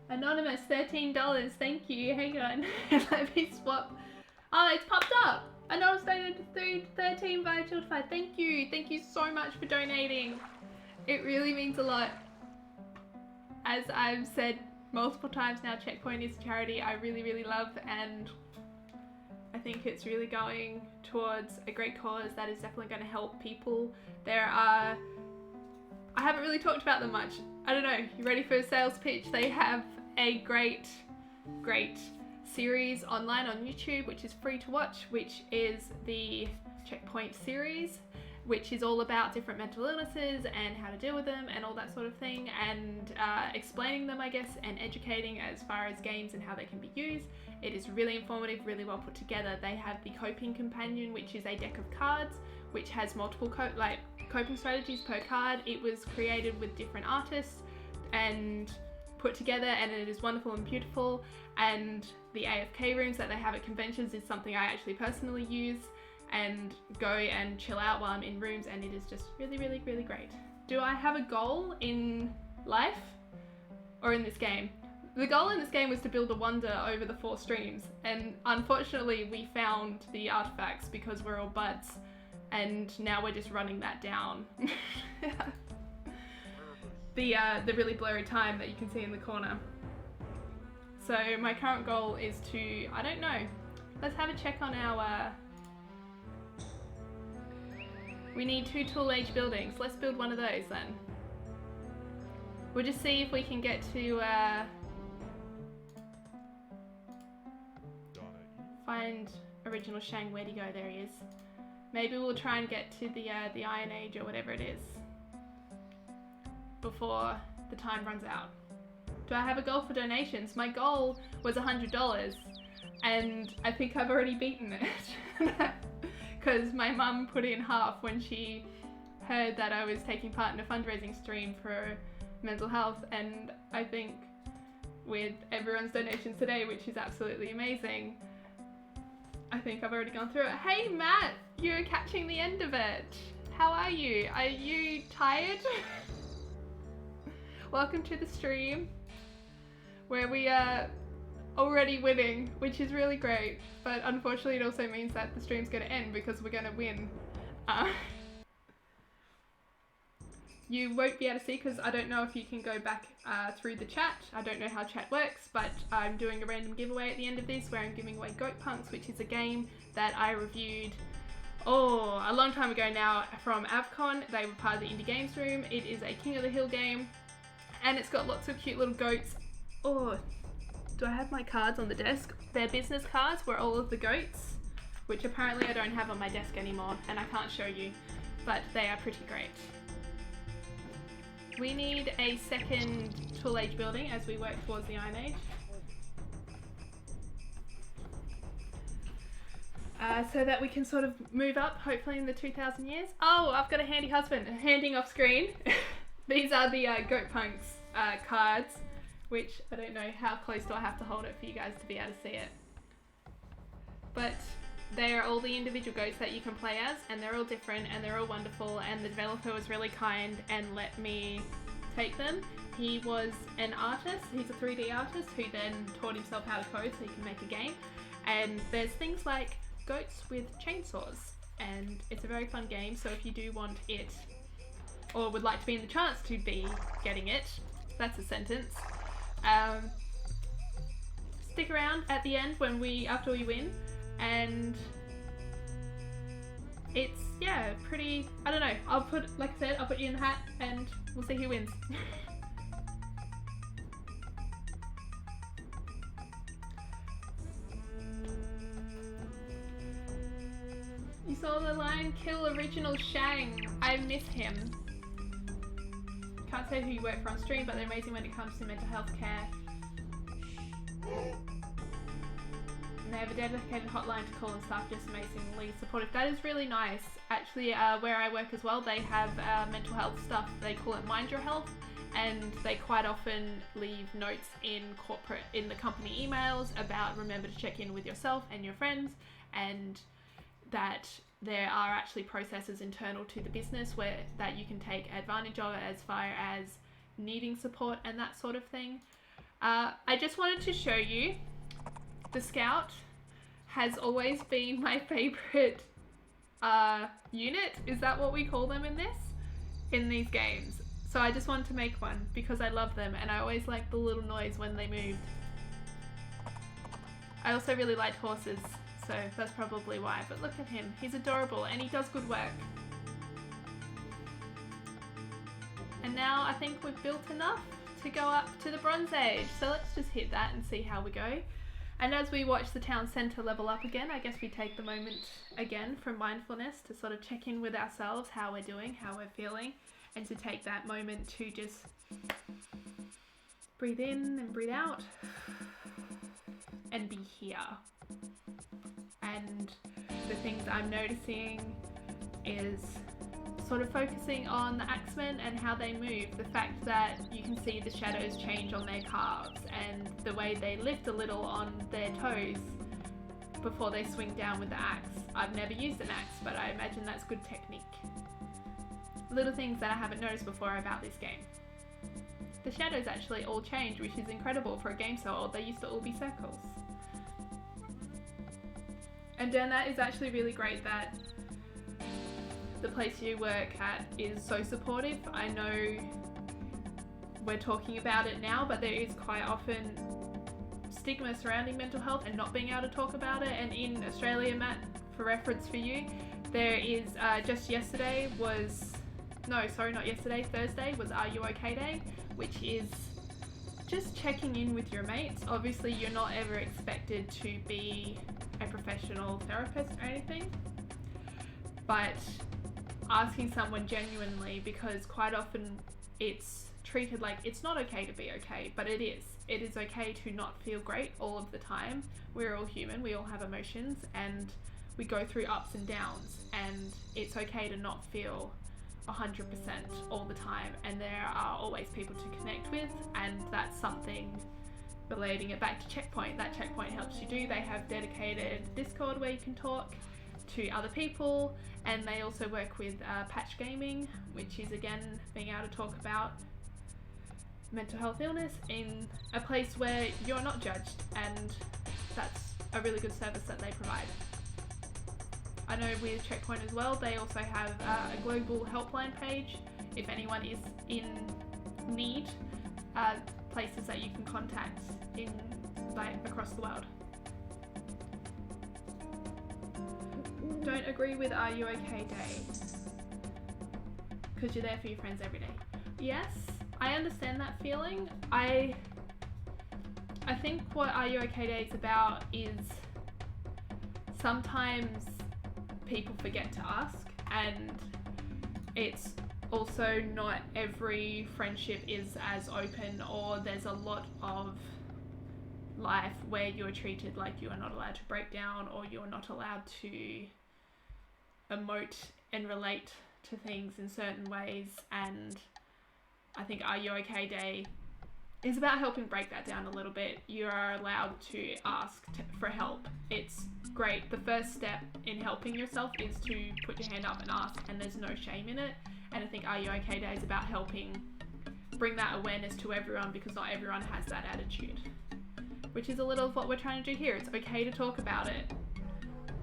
Anonymous, $13. Thank you. Hang on. Let me swap. Oh, it's popped up. Anonymous donated 13 via Tiltify. Thank you. Thank you so much for donating. It really means a lot. As I've said multiple times now, Checkpoint is a charity I really, really love, and I think it's really going towards a great cause that is definitely going to help people. I haven't really talked about them much. I don't know, you ready for a sales pitch? They have a great series online on YouTube, which is free to watch, which is the Checkpoint series, which is all about different mental illnesses and how to deal with them and all that sort of thing, and explaining them, I guess, and educating as far as games and how they can be used. It is really informative, really well put together. They have the Coping Companion, which is a deck of cards, which has multiple coping strategies per card. It was created with different artists and put together, and it is wonderful and beautiful. And the AFK rooms that they have at conventions is something I actually personally use and go and chill out while I'm in rooms, and it is just really, really, really great. Do I have a goal in life or in this game? The goal in this game was to build a wonder over the 4 streams, and unfortunately we found the artifacts because we're all buds, and now we're just running that down. The really blurry time that you can see in the corner. So my current goal is to, I don't know, let's have a check on our, we need 2 tool age buildings. Let's build one of those then. We'll just see if we can get to find original Shang. Where'd he go? There he is. Maybe we'll try and get to the Iron Age or whatever it is before the time runs out. Do I have a goal for donations? My goal was $100, and I think I've already beaten it. Because my mum put in half when she heard that I was taking part in a fundraising stream for mental health, and I think with everyone's donations today, which is absolutely amazing, I think I've already gone through it. Hey Matt, you're catching the end of it. How are you? Are you tired? Welcome to the stream where we are already winning, which is really great, but unfortunately it also means that the stream's going to end because we're going to win. You won't be able to see because I don't know if you can go back through the chat. I don't know how chat works, but I'm doing a random giveaway at the end of this where I'm giving away Goat Punks, which is a game that I reviewed a long time ago now from Avcon. They were part of the Indie Games Room. It is a King of the Hill game, and it's got lots of cute little goats. Oh, do I have my cards on the desk? They're business cards where all of the goats, which apparently I don't have on my desk anymore and I can't show you, but they are pretty great. We need a second tool age building as we work towards the Iron Age. So that we can sort of move up, hopefully in the 2000 years. Oh, I've got a handy husband, handing off screen. These are the Goat Punks cards, which I don't know how close do I have to hold it for you guys to be able to see it. But they are all the individual goats that you can play as, and they're all different and they're all wonderful, and the developer was really kind and let me take them. He was an artist, he's a 3D artist who then taught himself how to code so he can make a game. And there's things like goats with chainsaws, and it's a very fun game, so if you do want it or would like to be in the chance to be getting it, that's a sentence, stick around at the end after we win, and it's, yeah, pretty, I don't know, like I said, I'll put you in the hat and we'll see who wins. You saw the line, kill original Shang. I miss him. Can't say who you work for on stream, but they're amazing when it comes to mental health care. And they have a dedicated hotline to call, and staff just amazingly supportive. That is really nice. Actually, where I work as well, they have mental health stuff. They call it Mind Your Health, and they quite often leave notes in the company emails about remember to check in with yourself and your friends, and that there are actually processes internal to the business that you can take advantage of as far as needing support and that sort of thing. I just wanted to show you, the Scout has always been my favorite unit. Is that what we call them in these games? So I just wanted to make one because I love them, and I always like the little noise when they moved. I also really liked horses, so that's probably why. But look at him, he's adorable and he does good work. And now I think we've built enough to go up to the Bronze Age. So let's just hit that and see how we go. And as we watch the town centre level up again, I guess we take the moment again from mindfulness to sort of check in with ourselves, how we're doing, how we're feeling, and to take that moment to just breathe in and breathe out and be here. And the things I'm noticing is sort of focusing on the axemen and how they move. The fact that you can see the shadows change on their calves and the way they lift a little on their toes before they swing down with the axe. I've never used an axe, but I imagine that's good technique. Little things that I haven't noticed before about this game. The shadows actually all change, which is incredible for a game so old. They used to all be circles. And then that is actually really great that the place you work at is so supportive. I know we're talking about it now, but there is quite often stigma surrounding mental health and not being able to talk about it. And in Australia, Matt, for reference for you, there is Thursday was Are You OK Day, which is just checking in with your mates. Obviously, you're not ever expected to be a professional therapist or anything, but asking someone genuinely, because quite often it's treated like it's not okay to be okay, but it is. It is okay to not feel great all of the time. We're all human, we all have emotions, and we go through ups and downs, and it's okay to not feel 100% all the time, and there are always people to connect with, and that's something, relating it back to Checkpoint, that Checkpoint helps you do. They have dedicated Discord where you can talk to other people, and they also work with Patch Gaming, which is again being able to talk about mental health illness in a place where you're not judged, and that's a really good service that they provide. I know with Checkpoint as well, they also have a global helpline page if anyone is in need, places that you can contact in across the world. Don't agree with Are You OK Day because you're there for your friends every day. Yes, I understand that feeling. I think what Are You OK Day is about is sometimes people forget to ask, and it's also not every friendship is as open, or there's a lot of life where you're treated like you are not allowed to break down, or you're not allowed to emote and relate to things in certain ways. And I think Are You OK Day is about helping break that down a little bit. You are allowed to ask for help. It's great. The first step in helping yourself is to put your hand up and ask, and there's no shame in it. And I think Are You OK Day is about helping bring that awareness to everyone, because not everyone has that attitude, which is a little of what we're trying to do here. It's okay to talk about it.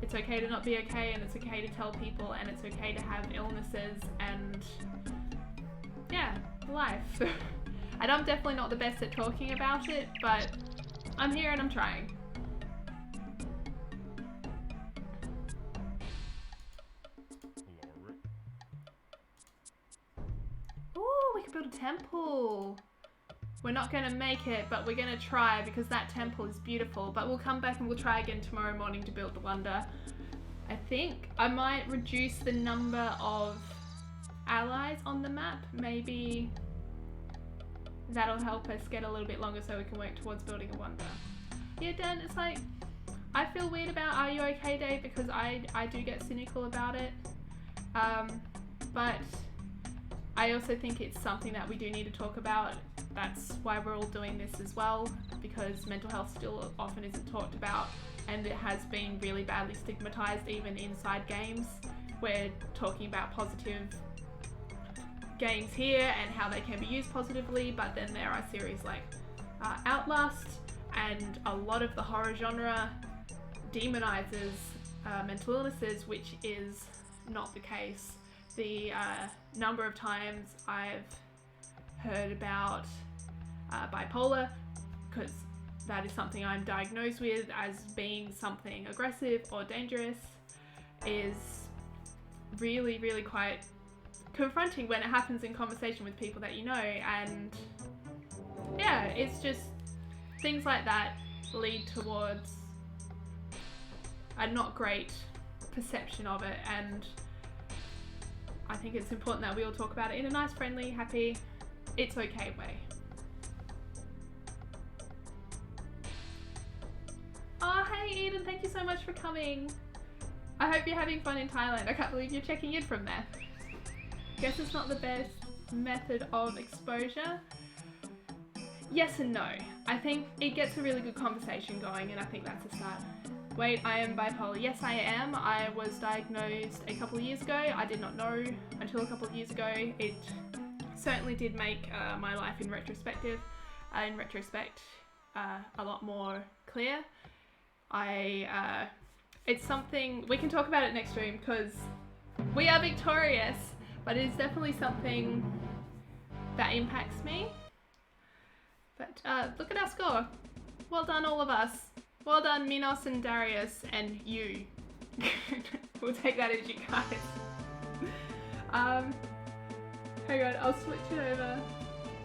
It's okay to not be okay, and it's okay to tell people, and it's okay to have illnesses, and yeah, life. And I'm definitely not the best at talking about it, but I'm here and I'm trying. Ooh, we could build a temple. We're not going to make it, but we're going to try, because that temple is beautiful. But we'll come back and we'll try again tomorrow morning to build the wonder. I think I might reduce the number of allies on the map. Maybe that'll help us get a little bit longer so we can work towards building a wonder. Yeah, Dan, it's like, I feel weird about Are You OK Day because I do get cynical about it. But I also think it's something that we do need to talk about. That's why we're all doing this as well, because mental health still often isn't talked about, and it has been really badly stigmatized even inside games. We're talking about positive games here and how they can be used positively, but then there are series like Outlast, and a lot of the horror genre demonizes mental illnesses, which is not the case. The number of times I've heard about bipolar, because that is something I'm diagnosed with as being something aggressive or dangerous, is really, really quite confronting when it happens in conversation with people that you know. And yeah, it's just things like that lead towards a not great perception of it, and I think it's important that we all talk about it in a nice, friendly, happy, it's okay way. Oh, hey Eden, thank you so much for coming. I hope you're having fun in Thailand. I can't believe you're checking in from there. Guess it's not the best method of exposure. Yes and no. I think it gets a really good conversation going, and I think that's a start. Wait, I am bipolar. Yes, I am. I was diagnosed a couple of years ago. I did not know until a couple of years ago. It certainly did make my life in retrospect a lot more clear. It's something, we can talk about it next stream because we are victorious, but it's definitely something that impacts me. But look at our score. Well done, all of us. Well done, Minos and Darius and you. We'll take that as you guys. Hang on, I'll switch it over.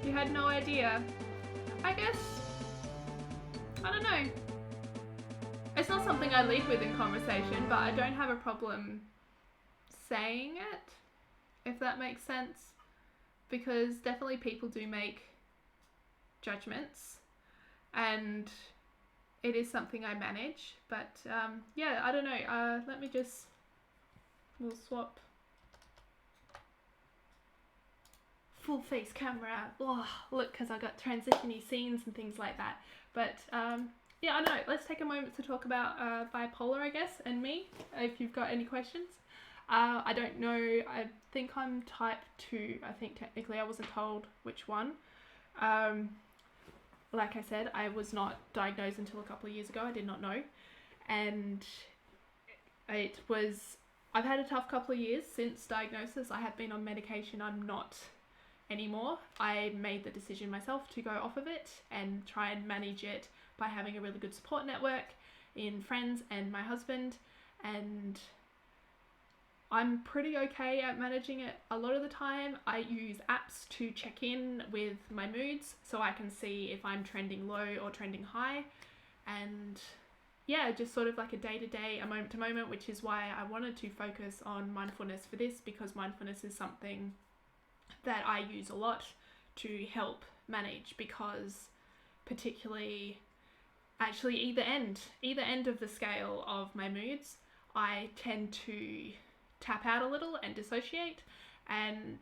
You had no idea. I guess, I don't know. It's not something I lead with in conversation, but I don't have a problem saying it, if that makes sense. Because definitely people do make judgments, and it is something I manage, but yeah, I don't know. Let me just, we'll swap full face camera. Oh, look, because I got transition-y scenes and things like that. But yeah, I don't know. Let's take a moment to talk about bipolar, I guess, and me, if you've got any questions. I don't know. I think I'm type 2. I think technically I wasn't told which one. Like I said, I was not diagnosed until a couple of years ago. I did not know. And I've had a tough couple of years since diagnosis. I have been on medication. I'm not anymore. I made the decision myself to go off of it and try and manage it by having a really good support network in friends and my husband. And I'm pretty okay at managing it a lot of the time. I use apps to check in with my moods so I can see if I'm trending low or trending high. And yeah, just sort of like a day-to-day, a moment-to-moment, which is why I wanted to focus on mindfulness for this, because mindfulness is something that I use a lot to help manage, because particularly actually either end of the scale of my moods, I tend to tap out a little and dissociate, and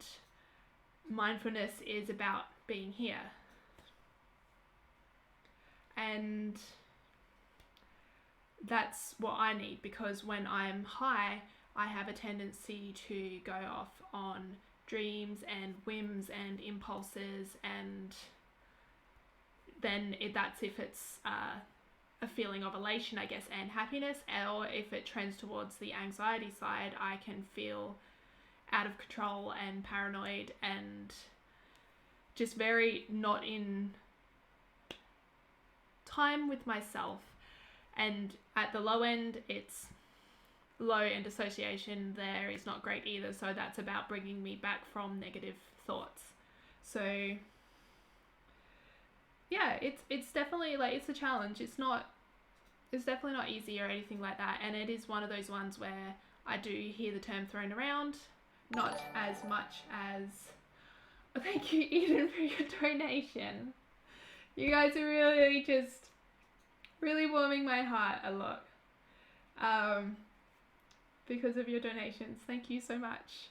mindfulness is about being here. And that's what I need, because when I'm high, I have a tendency to go off on dreams and whims and impulses, and then that's if it's a feeling of elation, I guess, and happiness, or if it trends towards the anxiety side, I can feel out of control and paranoid and just very not in time with myself. And at the low end, it's low, and dissociation there is not great either, so that's about bringing me back from negative thoughts. So yeah, it's definitely like, it's a challenge. It's definitely not easy or anything like that, and it is one of those ones where I do hear the term thrown around, not as much as, oh, thank you Eden for your donation. You guys are really just really warming my heart a lot because of your donations. Thank you so much.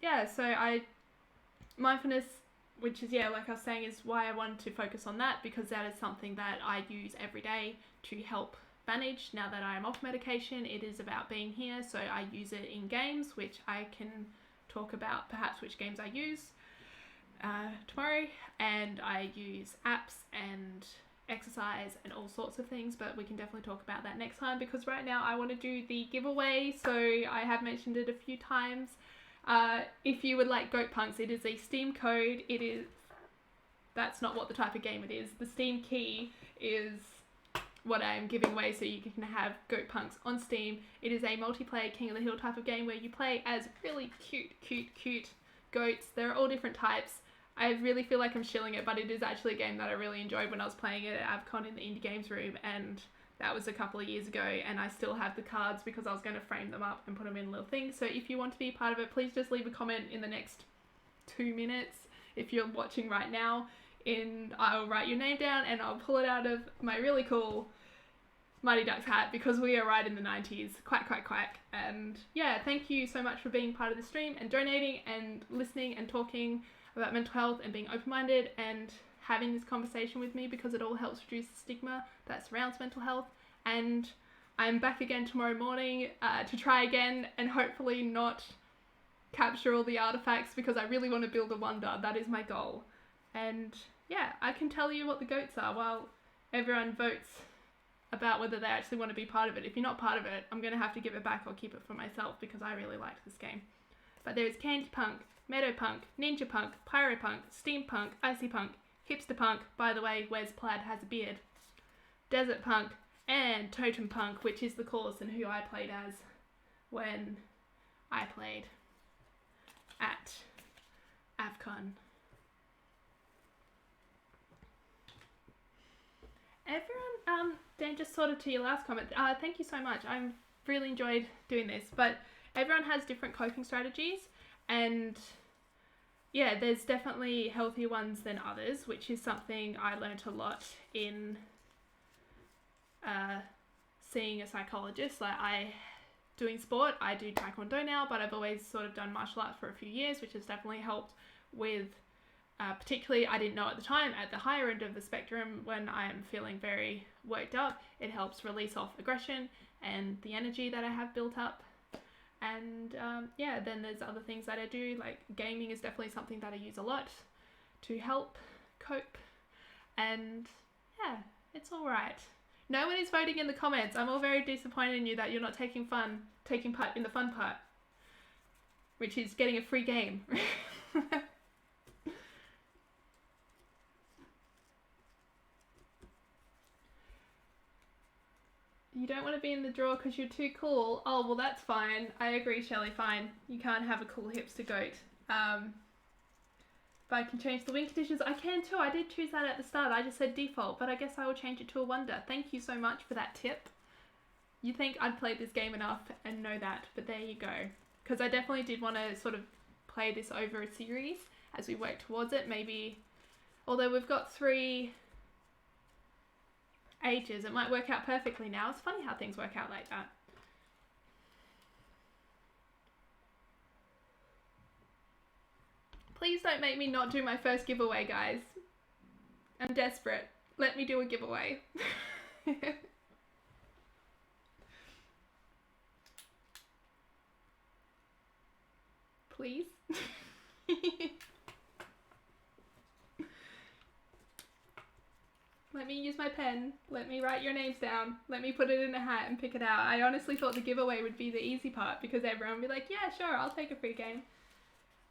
Yeah, so mindfulness, which is, yeah, like I was saying, is why I wanted to focus on that, because that is something that I use every day to help manage. Now that I am off medication, it is about being here, so I use it in games, which I can talk about perhaps which games I use tomorrow, and I use apps and exercise and all sorts of things, but we can definitely talk about that next time, because right now I want to do the giveaway. So I have mentioned it a few times. If you would like Goat Punks, it is a Steam code. That's not what the type of game it is. The Steam key is what I am giving away, so you can have Goat Punks on Steam. It is a multiplayer King of the Hill type of game where you play as really cute goats. There are all different types. I really feel like I'm shilling it, but it is actually a game that I really enjoyed when I was playing it at AvCon in the Indie Games room, and that was a couple of years ago, and I still have the cards because I was going to frame them up and put them in little things. So if you want to be a part of it, please just leave a comment in the next 2 minutes. If you're watching right now, I'll write your name down and I'll pull it out of my really cool Mighty Ducks hat, because we are right in the 90s. Quack, quack, quack. And yeah, thank you so much for being part of the stream and donating and listening and talking about mental health and being open-minded and having this conversation with me, because it all helps reduce the stigma that surrounds mental health. And I'm back again tomorrow morning to try again and hopefully not capture all the artifacts, because I really want to build a wonder. That is my goal. And yeah, I can tell you what the goats are while everyone votes about whether they actually want to be part of it. If you're not part of it, I'm going to have to give it back or keep it for myself, because I really liked this game. But there's Candy Punk, Meadow Punk, Ninja Punk, Pyro Punk, Steampunk, Icy Punk, Hipster Punk, by the way, Wes Plaid has a beard, Desert Punk, and Totem Punk, which is the Coulson who I played as when I played at AvCon. Everyone, Dan, just sort of to your last comment, thank you so much. I've really enjoyed doing this, but everyone has different coping strategies, and yeah, there's definitely healthier ones than others, which is something I learnt a lot in seeing a psychologist. Like, doing sport, I do Taekwondo now, but I've always sort of done martial arts for a few years, which has definitely helped with particularly, I didn't know at the time, at the higher end of the spectrum, when I am feeling very worked up, it helps release off aggression and the energy that I have built up. And yeah, then there's other things that I do, like gaming is definitely something that I use a lot to help cope. And yeah, it's all right. No one is voting in the comments. I'm all very disappointed in you that you're not taking part in the fun part, which is getting a free game. You don't want to be in the draw because you're too cool. Oh, well, that's fine. I agree, Shelley, fine. You can't have a cool hipster goat. But I can change the win conditions. I can too. I did choose that at the start. I just said default, but I guess I will change it to a wonder. Thank you so much for that tip. You think I'd played this game enough and know that, but there you go. Because I definitely did want to sort of play this over a series as we work towards it. Maybe, although we've got 3 ages, it might work out perfectly now. It's funny how things work out like that. Please don't make me not do my first giveaway, guys. I'm desperate. Let me do a giveaway. Please. Let me use my pen. Let me write your names down. Let me put it in a hat and pick it out. I honestly thought the giveaway would be the easy part, because everyone would be like, yeah, sure, I'll take a free game.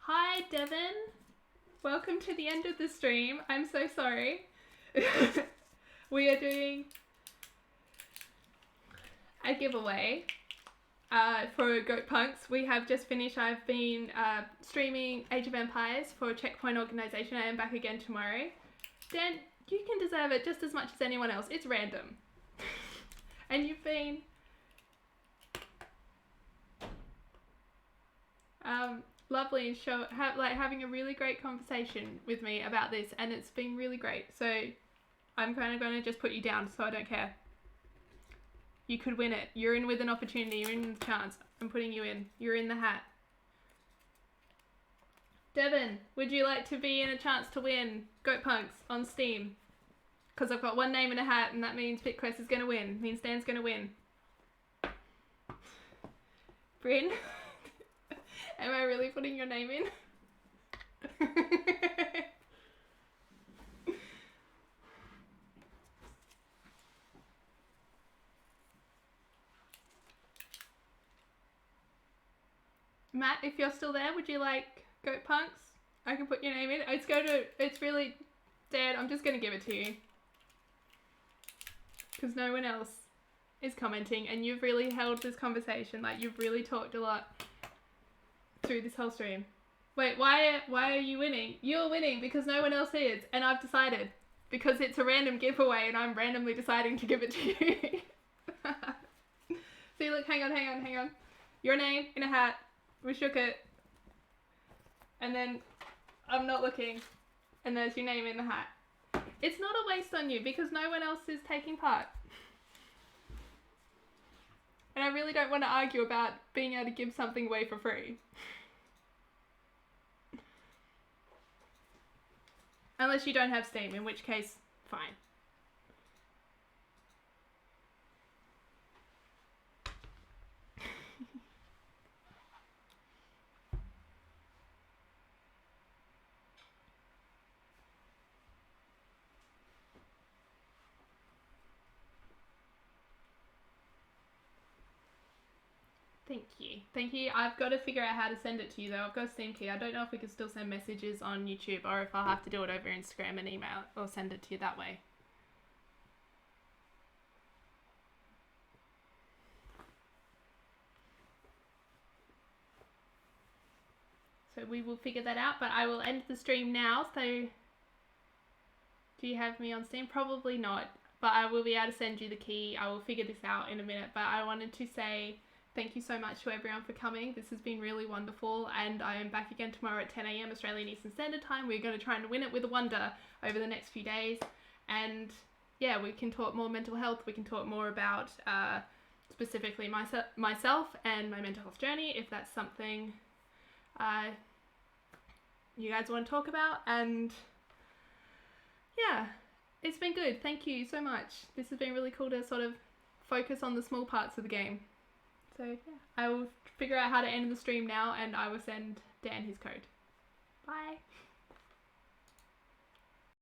Hi, Devin. Welcome to the end of the stream. I'm so sorry. We are doing a giveaway for Goat Punks. We have just finished. I've been streaming Age of Empires for Checkpoint Organization. I am back again tomorrow. Dan, you can deserve it just as much as anyone else. It's random. And you've been lovely and having a really great conversation with me about this, and it's been really great. So I'm kind of going to just put you down, so I don't care. You could win it. You're in with an opportunity. You're in the chance. I'm putting you in. You're in the hat. Devin, would you like to be in a chance to win Goat Punks on Steam? Because I've got one name in a hat, and that means BitQuest is going to win. Means Dan's going to win. Bryn? Am I really putting your name in? Matt, if you're still there, would you like Goat Punks? I can put your name in. It's really, Dad, I'm just going to give it to you. Because no one else is commenting, and you've really held this conversation. Like, you've really talked a lot through this whole stream. Wait, why are you winning? You're winning because no one else is, and I've decided. Because it's a random giveaway and I'm randomly deciding to give it to you. See, look, hang on. Your name in a hat. We shook it. And then I'm not looking. And there's your name in the hat. It's not a waste on you because no one else is taking part. And I really don't want to argue about being able to give something away for free. Unless you don't have Steam, in which case, fine. Thank you. I've got to figure out how to send it to you though. I've got a Steam key. I don't know if we can still send messages on YouTube or if I'll have to do it over Instagram and email or send it to you that way. So we will figure that out, but I will end the stream now. So do you have me on Steam? Probably not, but I will be able to send you the key. I will figure this out in a minute, but I wanted to say thank you so much to everyone for coming. This has been really wonderful, and I am back again tomorrow at 10 a.m. Australian Eastern Standard Time. We're going to try and win it with a wonder over the next few days, and yeah, we can talk more mental health. We can talk more about specifically myself and my mental health journey, if that's something you guys want to talk about. And yeah, it's been good. Thank you so much. This has been really cool to sort of focus on the small parts of the game. So yeah, I will figure out how to end the stream now, and I will send Dan his code. Bye.